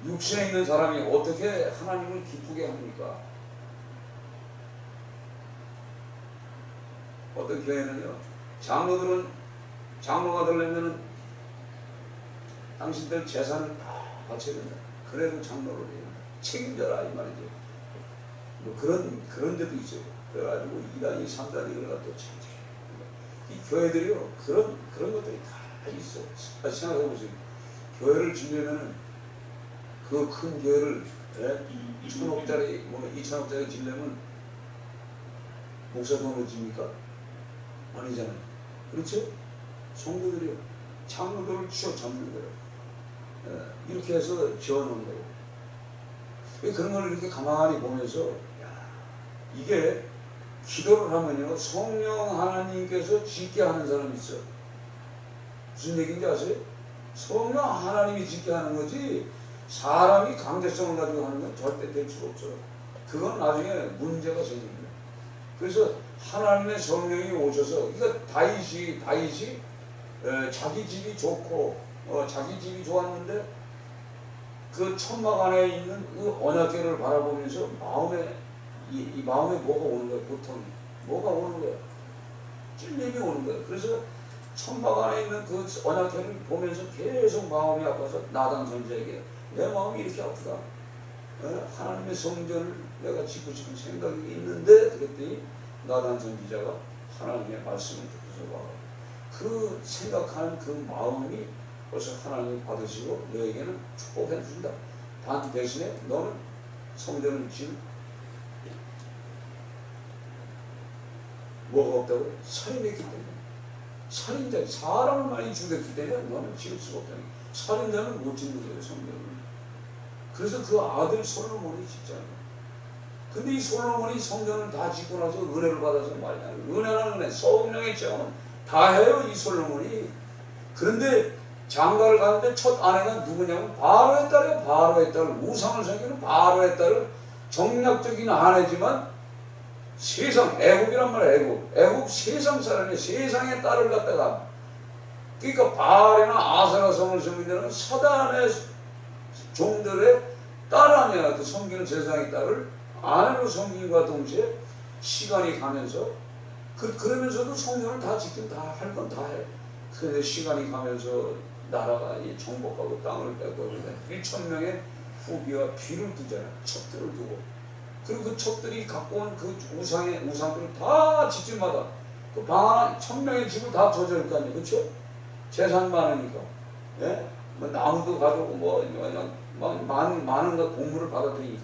Speaker 1: 육신에 있는 사람이 어떻게 하나님을 기쁘게 합니까? 어떤 교회는요, 장로가 되려면 당신들 재산을 다 바쳐야 된다. 그래도 장로를 해야 된다. 책임져라 이 말이죠. 뭐 그런 데도 있어요. 그래가지고 2단, 3단 이런 것도 참. 이 교회들이요, 그런 것들이 다 있어. 생각해보세요. 교회를 지으려면 그 큰 교회를 1,000억짜리, 2,000억짜리 지으려면 목사 돈으로 집니까? 아니잖아요. 그렇죠? 성도들이요, 장로들을 치워 잡는 거예요. 이렇게 해서 지어놓은 거예요. 그런 걸 이렇게 가만히 보면서, 이게 기도를 하면요, 성령 하나님께서 짓게 하는 사람이 있어요. 무슨 얘기인지 아세요? 성령 하나님이 짓게 하는 거지, 사람이 강제성을 가지고 하는 건 절대 될 수가 없어요. 그건 나중에 문제가 생깁니다. 그래서 하나님의 성령이 오셔서, 그러니까 다윗이 자기 집이 좋고 자기 집이 좋았는데 그 천막 안에 있는 그 언약궤를 바라보면서 이 마음에 뭐가 오는 거야. 보통 뭐가 오는 거야. 찔림이 오는 거야. 그래서 천막 안에 있는 그 언약궤를 보면서 계속 마음이 아파서 나단 선지자에게 내 마음이 이렇게 아프다. 하나님의 성전을 내가 짓고 싶은 생각이 있는데, 그랬더니 나단 선지자가 하나님의 말씀을 듣고서 와. 그 생각하는 그 마음이 벌써 하나님이 받으시고 너에게는 축복해 준다. 단 대신에 너는 성전을 지을 뭐가 없다고? 살인했기 때문에. 살인자, 사람을 많이 죽였기 때문에 너는 지을 수가 없다니. 살인자는 못 짓는 거예요, 성전을. 그래서 그 아들 솔로몬이 짓잖아요. 근데 이 솔로몬이 성전을 다 짓고 나서 은혜를 받아서 말이야. 은혜라는 은혜, 성령의 체험은 다 해요, 이 솔로몬이. 그런데 장가를 가는데 첫 아내가 누구냐면 바로의 딸이에요. 바로의 딸. 우상을 섬기는 바로의 딸을 정략적인 아내지만 세상, 애국이란 말이에요. 애국 세상 사람이 세상의 딸을 갖다가, 그러니까 바알이나 아세라 성을 섬기는 사단의 종들의 딸 아니야. 그 섬기는 세상의 딸을 아내로 섬김과 동시에 시간이 가면서 그러면서도 성전을 다 지키고 다 할 건 다 해. 그런데 시간이 가면서 나라가 정복하고 땅을 뺏고 1,000명의 후비와 비를 두잖아. 첩들을 두고. 그리고 그 첩들이 갖고 온 그 우상들을 다 집집마다 그 방 하나 1,000명의 집을 다 져줄 거 아니에요. 그렇죠? 재산 많으니까. 예? 뭐 나무도 가져오고 많은 것 공물을 받아들이니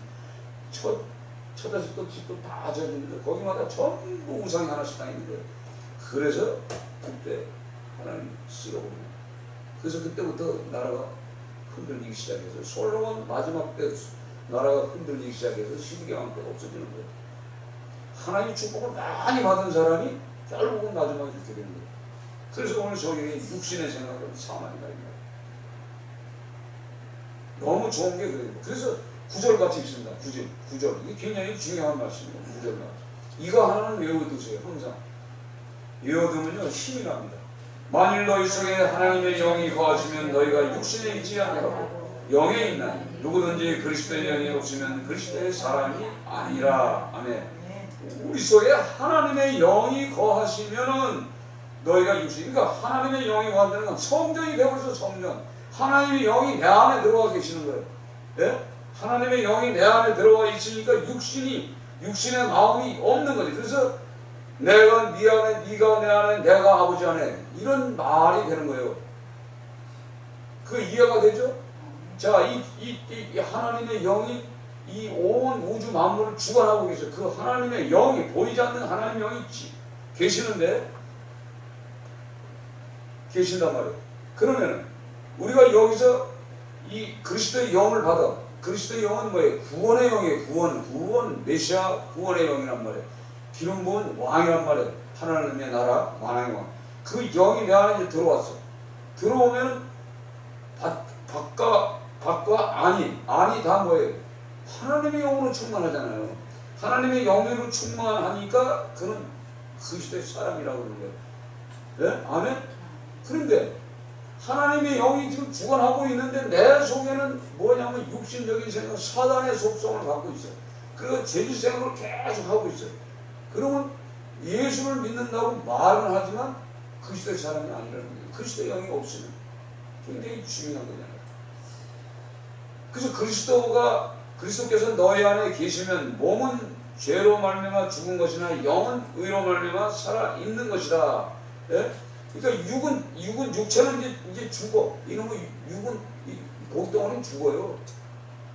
Speaker 1: 처자식도 집도 다 져주는데 거기마다 전부 우상이 하나씩 다 있는 거예요. 그래서 그때 하나님 쓰러버립니다. 그래서 그때부터 나라가 흔들리기 시작해서 솔로몬 마지막 때 나라가 흔들리기 시작해서 시기경한 때가 없어지는 거예요. 하나님 축복을 많이 받은 사람이 결국은 마지막에 이렇게 되는 거예요. 그래서 오늘 저희 육신의 생각은 사망이다. 너무 좋은 게 그래요. 그래서 구절 같이 있습니다. 구절. 이게 굉장히 중요한 말씀이에요. 구절. 이거 하나는 외워두세요. 항상. 외워두면요 힘이 납니다. 만일 너희 속에 하나님의 영이 거하시면 너희가 육신에 있지 아니하고 영에 있나니 누구든지 그리스도의 영이 없으면 그리스도의 사람이 아니라. 아멘. 우리 속에 하나님의 영이 거하시면은 너희가 육신. 그러니까 하나님의 영이 거한다는 건 성전이 되어서 성전. 하나님의 영이 내 안에 들어와 계시는 거예요. 예? 하나님의 영이 내 안에 들어와 있으니까 육신의 마음이 없는 거지. 그래서 내가 네 안에, 네가 내 안에, 내가 아버지 안에, 이런 말이 되는 거예요. 그 이해가 되죠? 자, 이 하나님의 영이 이 온 우주 만물을 주관하고 계셔. 그 하나님의 영이, 보이지 않는 하나님의 영이 계신단 말이에요. 그러면은 우리가 여기서 이 그리스도의 영을 받아. 그리스도의 영은 뭐예요? 구원의 영이에요. 구원, 메시아 구원의 영이란 말이에요. 기름 부은 왕이란 말이에요. 하나님의 나라 왕의 왕. 그 영이 내 안에 이제 들어왔어. 들어오면 밖과 안이 다 뭐예요? 하나님의 영으로 충만하잖아요. 하나님의 영으로 충만하니까 그는 그리스도의 사람이라고 그러는 거예요. 네? 아멘? 그런데 하나님의 영이 지금 주관하고 있는데 내 속에는 뭐냐면 육신적인 생각, 사단의 속성을 갖고 있어요. 그 죄질 생각을 계속 하고 있어요. 그러면 예수를 믿는다고 말은 하지만 그리스도의 사람이 아니라는 거예요. 그리스도의 영이 없으면 굉장히 중요한 거잖아요. 그래서 그리스도께서 너희 안에 계시면 몸은 죄로 말미암아 죽은 것이나 영은 의로 말미암아 살아 있는 것이다. 예? 그러니까 육체는 이제 죽어. 이놈의 육은 복덩어리는 죽어요.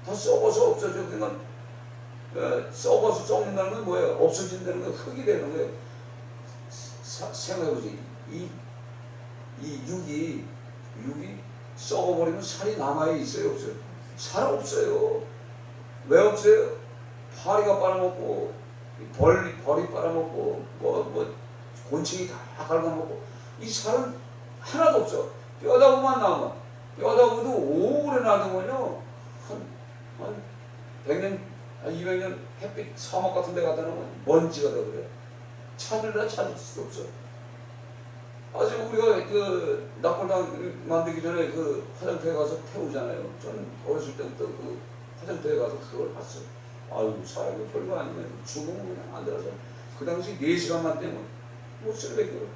Speaker 1: 다 썩어서 없어져. 그러니까 썩어서 썩는다는 건 뭐예요? 없어진다는 건 흙이 되는 거예요. 생각해보세요. 이 육이 썩어버리면 살이 남아 있어요, 없어요? 살 없어요. 왜 없어요? 파리가 빨아먹고 벌이 빨아먹고 곤충이 다 갉아먹고 이 살은 하나도 없어. 뼈다구만 남아. 뼈다구도 오래 놔두면요 한 100년, 200년 햇빛 사막 같은 데 갖다 놓으면 먼지가 돼 그래. 찾을 수 없어. 아직 우리가 그 낙골당 만들기 전에 그 화장터에 가서 태우잖아요. 저는 어렸을 때부터 그 화장터에 가서 그걸 봤어요. 아유, 사람이 별거 아니면 죽으면 그냥 안 들어서 그 당시 4시간만 때면 못 쓰레기로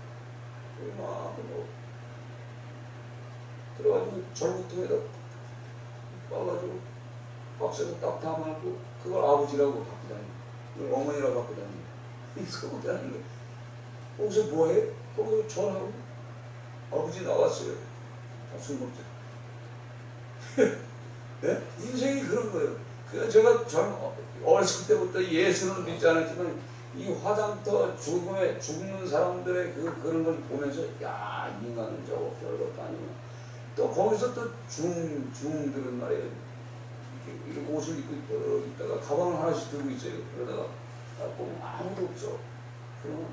Speaker 1: 막 들어가지고 절구통에다 빠가지고 박스에다 딱 담아놓고 그걸 아버지라고 갖고 다니고 어머니라고 갖고 다니고 이거 못하는 거예요. 거기서 뭐해? 거기서 전화하고 아버지 나왔어요. 술 먹자. 네? 인생이 그런 거예요. 그래서 제가 어렸을 때부터 예수는 믿지 않았지만 이 화장터 죽는 사람들의 그런 걸 보면서 야, 인간은 저거 별것도 아니구나. 또 거기서 또 중들은 말이에요. 이렇게 옷을 입고 있다가 가방을 하나씩 들고 있어요. 그러다가 보면 아무도 없어. 그러면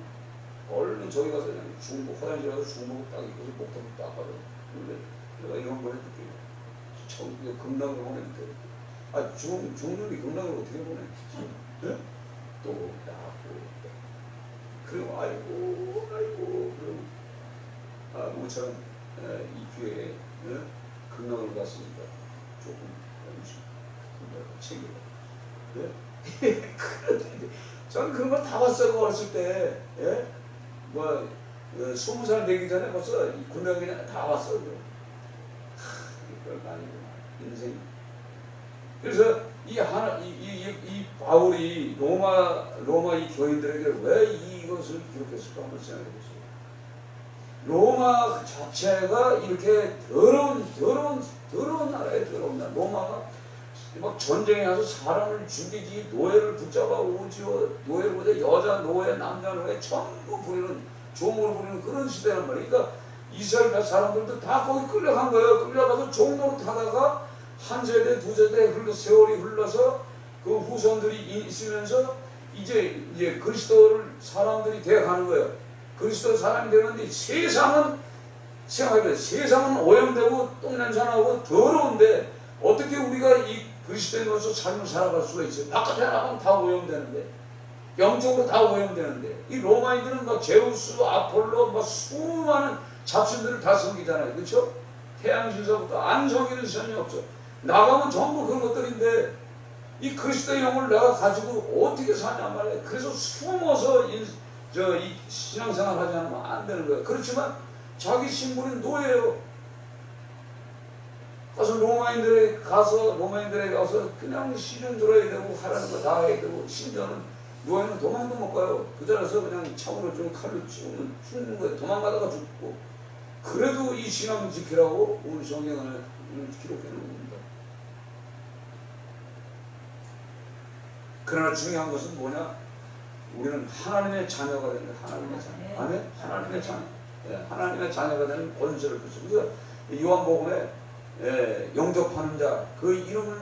Speaker 1: 얼른 저기 가서 그냥 중복 화장실 가서 중복 딱 입고서 목도리 딱 받아. 근데 내가 이런 걸 해줄게. 처음 금락을 보내줄게. 아, 중년이 금락을 어떻게 보내? 네? 또 딱 그리고 아이고 그럼 모처럼 이 교회에 금락을 갔으니까 조금 챙겨라. 네? 저는 그런 걸 다 봤어요. 어렸을 때. 예? 20살 되기 전에 벌써 군대 가기 전에 다 봤어요. 별거 아니구나. 인생이. 그래서 이 바울이 로마 이 교인들에게 왜 이것을 기록했을까 한번 생각해 보세요. 로마 그 자체가 이렇게 더러운 나라에 더러운 나라. 로마가 막 전쟁에 가서 사람을 죽이지, 노예를 붙잡아 오지어, 노예보다 여자 노예, 남자 노예 전부 부리는, 종으로 부리는 그런 시대란 말이에요. 그러니까 이스라엘 사람들도 다 거기 끌려간 거예요. 끌려가서 종로로 타다가 한 세대, 두 세대 세월이 흘러서 그 후손들이 있으면서 이제 그리스도를 사람들이 되어가는 거예요. 그리스도 사람이 되는데 세상은 생각해보세요. 세상은 오염되고 똥냄새 나고 더러운데 어떻게 그리스도인으로서 삶을 살아갈 수가 있어요. 바깥에 나가면 다 오염되는데, 영적으로 다 오염되는데, 이 로마인들은 막 제우스, 아폴로, 막 수많은 잡신들을 다 섬기잖아요. 그렇죠? 태양신사부터 안 섬기는 신이 없어. 나가면 전부 그런 것들인데, 이 그리스도의 영을 내가 가지고 어떻게 사냐 말이야. 그래서 숨어서 이 신앙생활 하지 않으면 안 되는 거예요. 그렇지만 자기 신분은 노예요. 가서 로마인들에게 가서 그냥 시중 들어야 되고 하라는 거 다 해야 되고, 심지어는 노예는 도망도 못 가요. 그 자리에서 그냥 창으로 좀 칼로 죽는 거예요. 도망가다가 죽고. 그래도 이 신앙을 지키라고 오늘 성경을 기록해 놓은 겁니다. 그러나 중요한 것은 뭐냐? 우리는 하나님의 자녀가 되는 거예요. 하나님의 자녀. 아멘? 하나님의 자녀. 예, 하나님의 자녀가 되는 권세를 줬어요. 그래서 요한복음에 영접하는 자, 그 이름을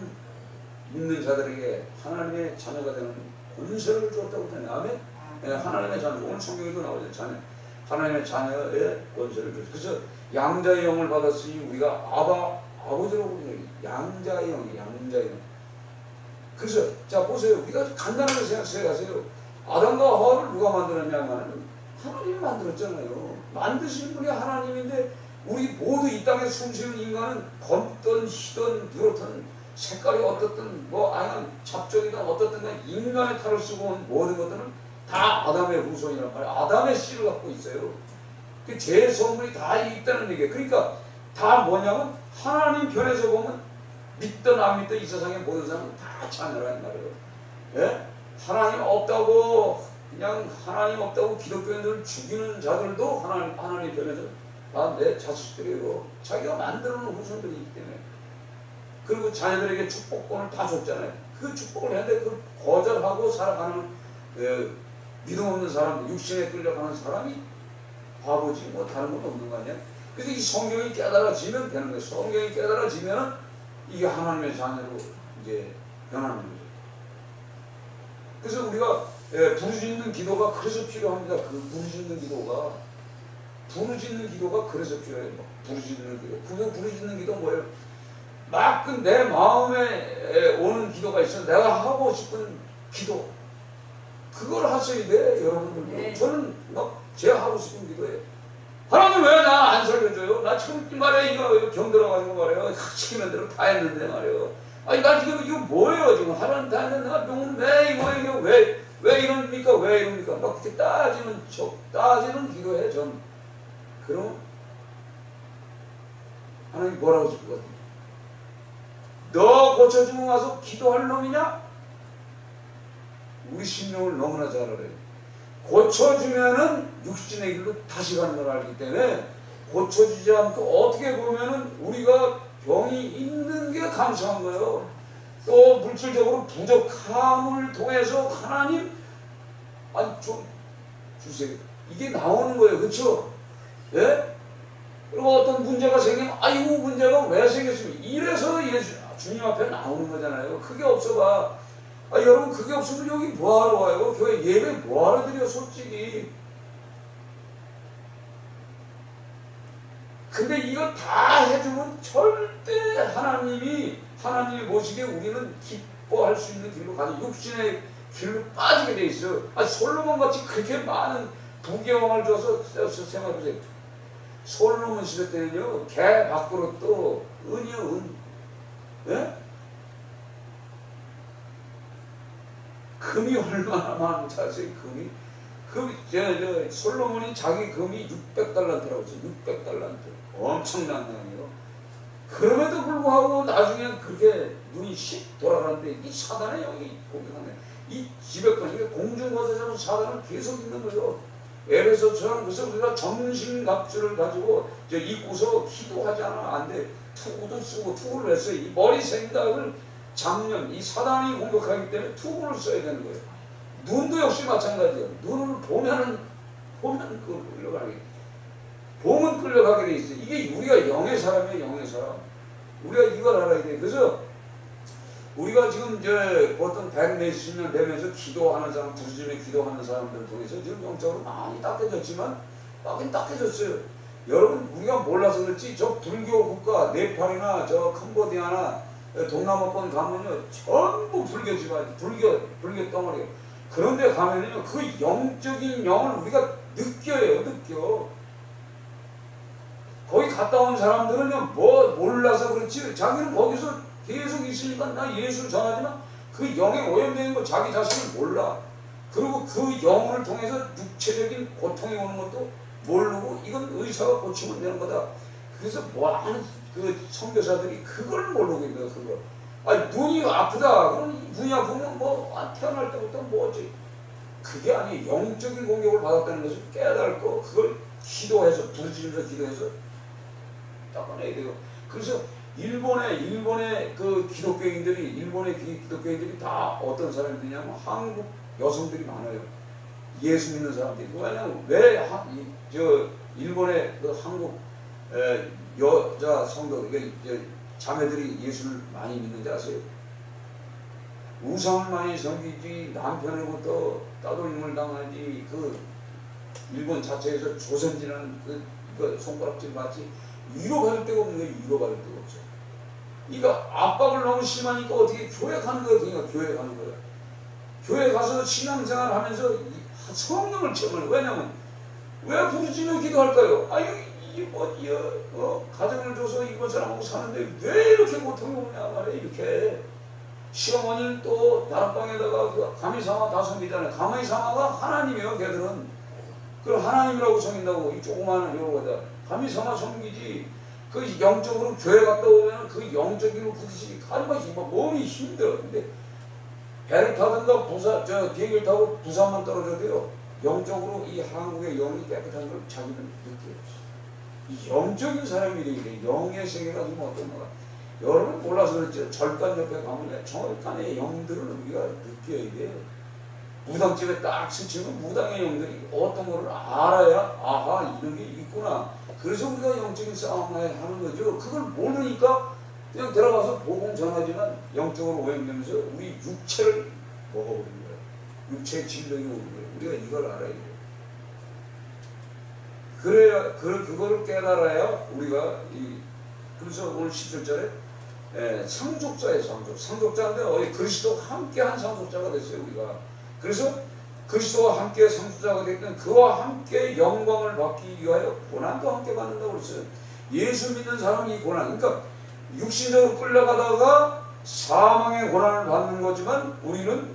Speaker 1: 믿는 자들에게 하나님의 자녀가 되는 권세를 줬다고 하네요. 아멘? 예, 하나님의 자녀. 오늘 성경에도 나오죠. 자녀. 하나님의 자녀의 권세를 줬어요. 그래서 양자의 영을 받았으니 우리가 아버지라고 부르는 양자의 영이 양자의 영. 그래서 자 보세요. 우리가 간단하게 생각하세요. 아담과 하와를 누가 만들었냐면 하나님이 만들었잖아요. 만드신 분이 하나님인데, 우리 모두 이 땅에 숨쉬는 인간은 검든 희든 비롯한 색깔이 어떻든 뭐 아니면 잡종이든 어떻든 인간의 탈을 쓰고 온 모든 것들은 다 아담의 후손이란 말이에요. 아담의 씨를 갖고 있어요. 그 제 성분이 다 있다는 얘기예요. 그러니까 다 뭐냐면 하나님 편에서 보면 믿든 안 믿든 이 세상의 모든 사람은 다 자녀란 말이에요. 예? 하나님 없다고 그냥 하나님 없다고 기독교인들을 죽이는 자들도 하나님 편에서 다 내 자식들이고 자기가 만들어 놓은 후손들이기 때문에. 그리고 자녀들에게 축복권을 다 줬잖아요. 그 축복을 했는데 그걸 거절하고 살아가는 믿음 없는 사람, 육신에 끌려가는 사람이 바보지 뭐 다른 건 없는 거 아니야? 그래서 이 성경이 깨달아지면 되는 거예요. 성경이 깨달아지면 이게 하나님의 자녀로 이제 변하는 거죠. 그래서 우리가 부르짖는 기도가 그래서 필요합니다. 그 부르짖는 기도가 그래서 필요해요. 부르짖는 기도. 그 부르짖는 기도 뭐예요? 막 내 마음에 오는 기도가 있어. 내가 하고 싶은 기도. 그걸 하셔야 돼, 여러분들도.
Speaker 2: 네.
Speaker 1: 저는 막 제가 하고 싶은 기도예요. 하나님 왜 나 안 살려줘요? 나 지금 말이야 이거 경 들어가지고 말이야 시키는 대로 다 했는데 말이야. 아니 나 지금 이거 뭐예요 지금 하나님 다 했는데 내가 병은 왜 이거 왜 이럽니까 왜 이럽니까 막 그렇게 따지는 기도해 전. 그럼 하나님 뭐라고 줄 것 같아? 너 고쳐주고 와서 기도할 놈이냐? 우리 심령을 너무나 잘 알아요. 고쳐주면은 육신의 길로 다시 가는 걸 알기 때문에 고쳐주지 않고 어떻게 보면은 우리가 병이 있는 게 감사한 거예요. 또 물질적으로 부족함을 통해서 하나님 아니 좀 주세요. 이게 나오는 거예요. 그렇죠? 예? 그리고 어떤 문제가 생기면 아이고 문제가 왜 생겼습니까? 이래서 주님 앞에 나오는 거잖아요. 그게 없어봐. 여러분 그게 없으면 여기 뭐하러 와요? 교회 예배 뭐하러 드려 솔직히. 근데 이거 다 해주면 절대 하나님이 보시기에 우리는 기뻐할 수 있는 길로 가서 육신의 길로 빠지게 돼 있어요. 솔로몬 같이 그렇게 많은 부귀영화를 줘서 생각해보세요. 솔로몬 시대 때는요 개 밖으로 또 은이요 은. 예? 금이 얼마나 많은 자세히 금이 솔로몬이 자기 금이 600달란트라고 했어요. 600달란트 엄청난 양이에요. 그럼에도 불구하고 나중에 그렇게 눈이 씩 돌아가는데 이 사단의 영이 공격하네. 이 지배권 이게 공중거세자로 사단은 계속 있는 거죠. 에베소처럼. 그래서 우리가 점심갑주를 가지고 입고서 기도하지 않으면 안 돼. 투구도 쓰고 투구를 했어요. 이 머리 생각을 잡는 이 사단이 공격하기 때문에 투구를 써야 되는 거예요. 눈도 역시 마찬가지예요. 눈을 보면 끌려가게. 보면 끌려가게 돼 있어요. 이게 우리가 영의 사람이에요. 영의 사람. 우리가 이걸 알아야 돼요. 그래서 우리가 지금 보통 100몇십 년 되면서 기도하는 사람, 부르짖으며 기도하는 사람들 통해서 지금 영적으로 많이 닦여졌지만 많이 닦여졌어요. 여러분 우리가 몰라서 그렇지 저 불교 국가 네팔이나 저 캄보디아나 동남아권 가면요 전부 불교 집안, 불교 덩어리. 그런데 가면요 그 영적인 영을 우리가 느껴요, 느껴. 거기 갔다 온 사람들은요 뭐 몰라서 그렇지 자기는 거기서 계속 있으니까 나 예수를 전하지만 그 영에 오염되는 거 자기 자신을 몰라. 그리고 그 영을 통해서 육체적인 고통이 오는 것도 모르고 이건 의사가 고치면 되는 거다. 그래서 많은 그 선교사들이 그걸 모르고 있는 거야. 그거. 아니 눈이 아프다. 그럼 눈이 아프면 뭐 태어날 때부터 뭐지? 그게 아니 영적인 공격을 받았다는 것을 깨달고 그걸 기도해서 부르짖으면서 기도해서 닦아내야 돼요. 그래서 일본의 그 기독교인들이 다 어떤 사람들이냐면 한국 여성들이 많아요. 예수 믿는 사람들이. 왜냐면 일본의 그 한국 여자 성도 자매들이 예수를 많이 믿는지 아세요? 우상을 많이 섬기지 남편으로부터 따돌림을 당하지 그 일본 자체에서 조선지라는 그 손가락질 받지 위로받을 데가 없는 거예요. 위로받을 데가 없어. 그러니까 압박을 너무 심하니까 어떻게 교회 가는 거예요. 그러니까 교회 가는 거예요. 교회 가서 신앙생활 하면서 성령을 체험을. 왜냐면 왜 부르짖는 기도할까요? 가정을 줘서 이번 사람하고 사는데 왜 이렇게 고통이 오냐 말이야. 이렇게 시어머니는 또 다락방에다가 그 가미사마 다 섬기잖아요. 가미사마가 하나님이에요. 걔들은 그걸 하나님이라고 섬긴다고. 이 조그마한 요거다. 가미사마 섬기지. 그 영적으로 교회 갔다 오면 그 영적으로 부딪히기 가지마시 몸이 힘들어. 근데 배를 타든가 비행기를 타고 부산만 떨어져도요 영적으로 이 한국의 영이 깨끗한 걸 자기는 느껴요. 이 영적인 사람이 되게 영의 세계가 좀 어떤 거가. 여러분 몰라서 그렇죠. 절간 옆에 가면 절간의 영들을 우리가 느껴야 돼요. 무당집에 딱 스치면 무당의 영들이 어떤 거를 알아야 아하 이런 게 있구나. 그래서 우리가 영적인 싸움을 하는 거죠. 그걸 모르니까 그냥 들어가서 복음 전하지만 영적으로 오염되면서 우리 육체를 먹어버린 거예요. 육체의 질병이 오는 거예요. 우리가 이걸 알아야 돼요. 그래야 그거를 깨달아야 우리가 그래서 오늘 17절에 상속자예요. 상속자인데 그리스도와 함께한 상속자가 됐어요. 우리가. 그래서 그리스도와 함께 상속자가 됐던 그와 함께 영광을 받기 위하여 고난도 함께 받는다고 그랬어요. 예수 믿는 사람이 이 고난, 그러니까 육신적으로 끌려가다가 사망의 고난을 받는 거지만 우리는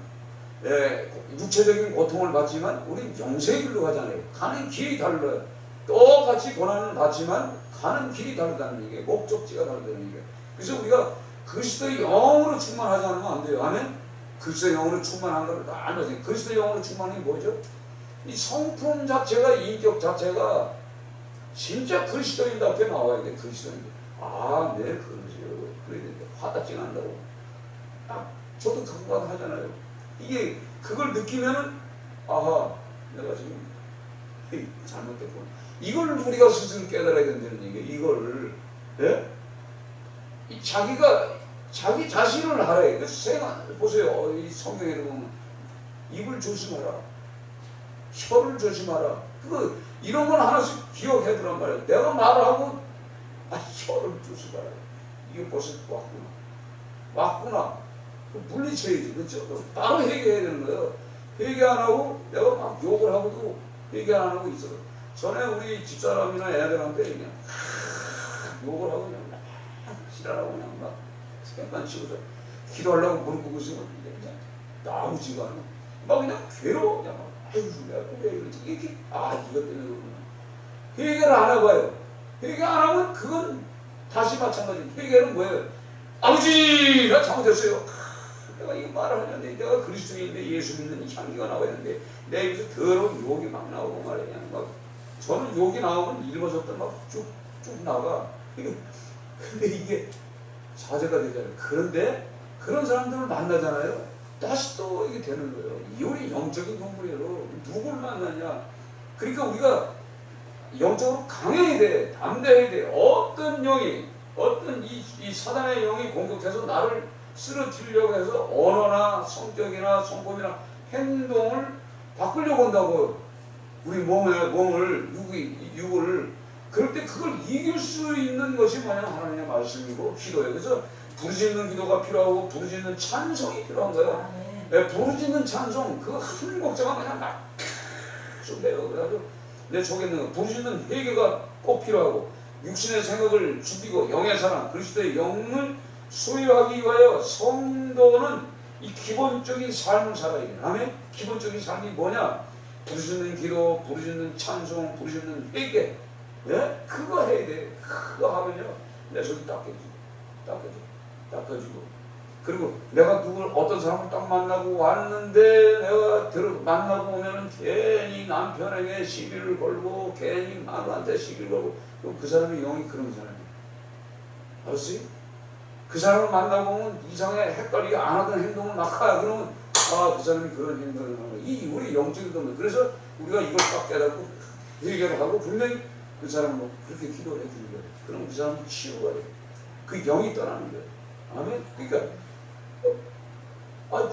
Speaker 1: 육체적인 고통을 받지만 우리는 영생의 길로 가잖아요. 가는 길이 달라요. 똑같이 고난을 받지만 가는 길이 다르다는 얘기예요. 목적지가 다르다는 얘기예요. 그래서 우리가 그리스도의 영으로 충만하지 않으면 안 돼요. 아멘? 그리스도의 영으로 충만한 걸 다 알면서 그리스도의 영으로 충만한 게 뭐죠? 이 성품 자체가 인격 자체가 진짜 그리스도인답게 나와야 돼. 그리스도인. 아, 네, 그러죠. 그래야 돼. 화답지 난다고. 저도 그거 하잖아요. 이게 그걸 느끼면은 아하, 내가 지금 잘못됐구나. 이걸 우리가 스스로 깨달아야 된다는 얘기예요. 이거를. 예? 자기 자신을 알아야 돼. 생각 보세요. 이 성경에 보면 입을 조심하라. 혀를 조심하라. 이런 건 하나씩 기억해 두란 말이에요. 내가 말하고 혀를 조심하라. 이게 벌써 왔구나. 물리쳐야지. 그렇죠? 바로 회개해야 되는 거예요. 회개 안 하고 내가 막 욕을 하고도 회개 안 하고 있어. 전에 우리 집사람이나 애들한테 그냥 욕을 하고 그냥 싫어하고 그냥 막 스캔만 치고서 기도하려고 무릎 꿇고 있으면 그냥 나오지가 않아. 막 그냥 괴로워. 그냥 막 아유 내가 왜 이러지? 이렇게 이것 때문에 그러구나. 회개를 안 해봐요. 회개 안 하면 그건 다시 마찬가지. 회개는 뭐예요? 아버지 나 잘못했어요. 내가 이 말을 하는데 내가 그리스도인인데 예수 믿는 향기가 나와야 하는데 내 입에서 더러운 욕이 막 나오고 말이야. 그냥 막 저는 욕이 나오면 읽어줬다 막 쭉쭉 나가. 근데 이게 자제가 되잖아요. 그런데 그런 사람들을 만나잖아요. 다시 또 이게 되는 거예요. 우리 영적인 동물이에요. 누굴 만나냐. 그러니까 우리가 영적으로 강해야 돼. 담대해야 돼. 어떤 이 사단의 영이 공격해서 나를 쓰러뜨리려고 해서 언어나 성격이나 성품이나 행동을 바꾸려고 한다고. 우리 몸을 육을 그럴 때 그걸 이길 수 있는 것이 뭐냐 하나님의 말씀이고 기도예요. 그래서 부르짖는 기도가 필요하고 부르짖는 찬송이 필요한 거야.
Speaker 2: 아멘.
Speaker 1: 부르짖는 찬송 그 한 곡자가 그냥 막 쏟아요. 그래가지고 내 속에 있는 거 부르짖는 회개가 꼭 필요하고 육신의 생각을 죽이고 영의 사랑 그리스도의 영을 소유하기 위하여 성도는 이 기본적인 삶을 살아야 돼. 아멘. 기본적인 삶이 뭐냐? 부르짖는 기도, 부르짖는 찬송, 부르짖는 회개. 예? 그거 해야 돼. 그거 하면요 내 속이 닦여지고 그리고 내가 어떤 사람을 딱 만나고 왔는데 내가 만나고 오면은 괜히 남편에게 시비를 걸고 괜히 마누라한테 시비를 걸고 그 사람의 영이 그런 사람이에요. 알았어요? 그 사람을 만나고 오면 이상하게 헷갈리게 안 하던 행동을 막 하야. 그러면 그 사람이 그런 행동을 하는 거야. 이 우리 영적인 동물. 그래서 우리가 이걸 딱 깨닫고 회개를 하고 분명히 그 사람을 그렇게 기도를 해주는 거예요. 그럼 그 사람이 치유가 돼요. 그 영이 떠나는 거예요. 아멘. 그러니까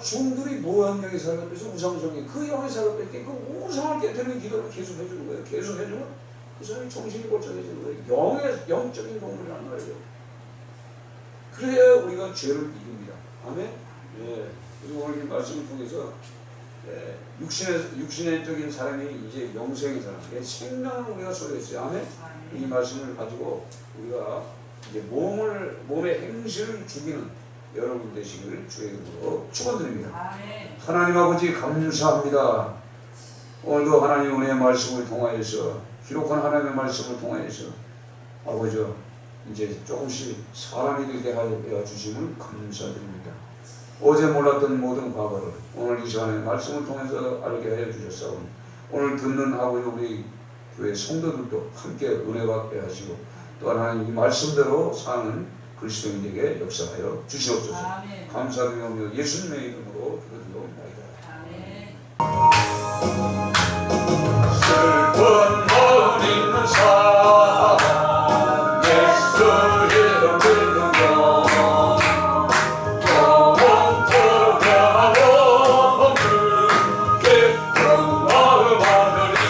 Speaker 1: 중들이 뭐한 영이 살았듯이 우상성이 그 영이 살았더니 그 우상을 깨뜨리는 기도를 계속 해주는 거예요. 계속 해주면 그 사람이 정신이 골전해지는 거예요. 영적인 동물이라는 거예요. 그래야 우리가 죄를 이깁니다. 아멘. 예. 그리고 오늘 이 말씀을 통해서 육신적인 사람이 이제 영생의 사람, 생명을 우리가 소유했어요. 아멘. 이 말씀을 가지고 우리가 이제 몸의 행실을 죽이는 여러분 되시기를 주의 이름으로 축원드립니다.
Speaker 2: 아멘.
Speaker 1: 하나님 아버지 감사합니다. 오늘도 하나님 은혜의 말씀을 통하여서 기록한 하나님의 말씀을 통하여서 아버지 이제 조금씩 사람이 되게 하여 주심을 감사드립니다. 어제 몰랐던 모든 과거를 오늘 이 시간에 말씀을 통해서 알게 하여 주셨사오니 오늘 듣는 아버지 우리 교회 성도들도 함께 은혜 받게 하시고 또 하나님 이 말씀대로 사는 그리스도인에게 역사하여 주시옵소서.
Speaker 2: 아멘.
Speaker 1: 감사드리며 예수님의 이름으로 기도드리옵나이다.
Speaker 2: 아멘.
Speaker 1: 슬픈 마음 있는 사람 예수 이름 부르며 영원토록 변함없는 기쁜 마음 하느니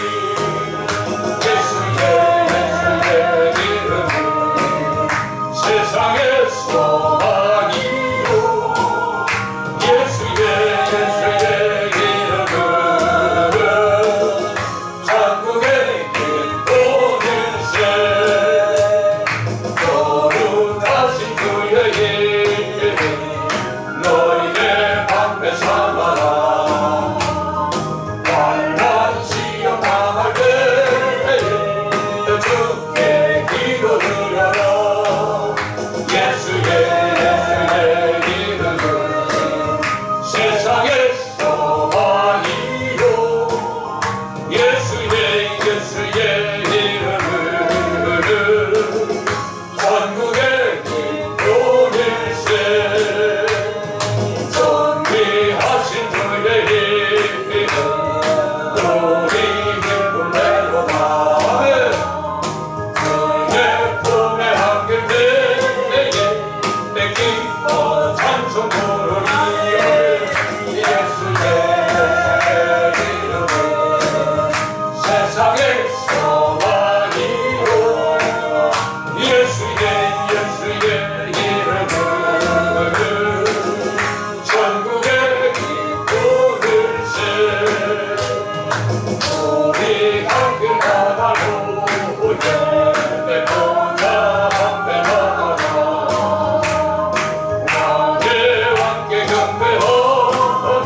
Speaker 1: 예수의 이름은 세상의 소망이요 예수의 이름은 천국의 기쁨일세 거룩하신 주의 이름 너희의 방패 삼아라 환난 시험 당할 때에 주께 기도드려라 예수의 이름은 세상의 소망이요 예수의 이름은 천국의 기쁨일세 존귀하신 주의 이름 우리 기쁨 내로다 아멘. 내 품에 안길 때에 내 기뻐 찬송 부르리 예수의 이름은 세상의 소망이요 예수의 이름은 천국의 기쁨일세 우리 함께 나가로 내 보자 함께 나가라 왕께 경배하고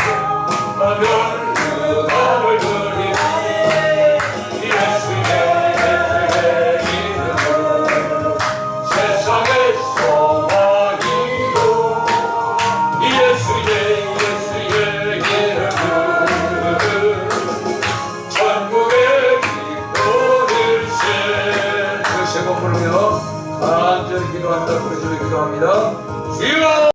Speaker 1: 멸류관을 드리리 예수의 이름은 세상의 소망이요 예수의 이름은 천국의 기쁨일세 그 세 번 부르며 간절히 기도합니다. 부르짖어 기도합니다. 주여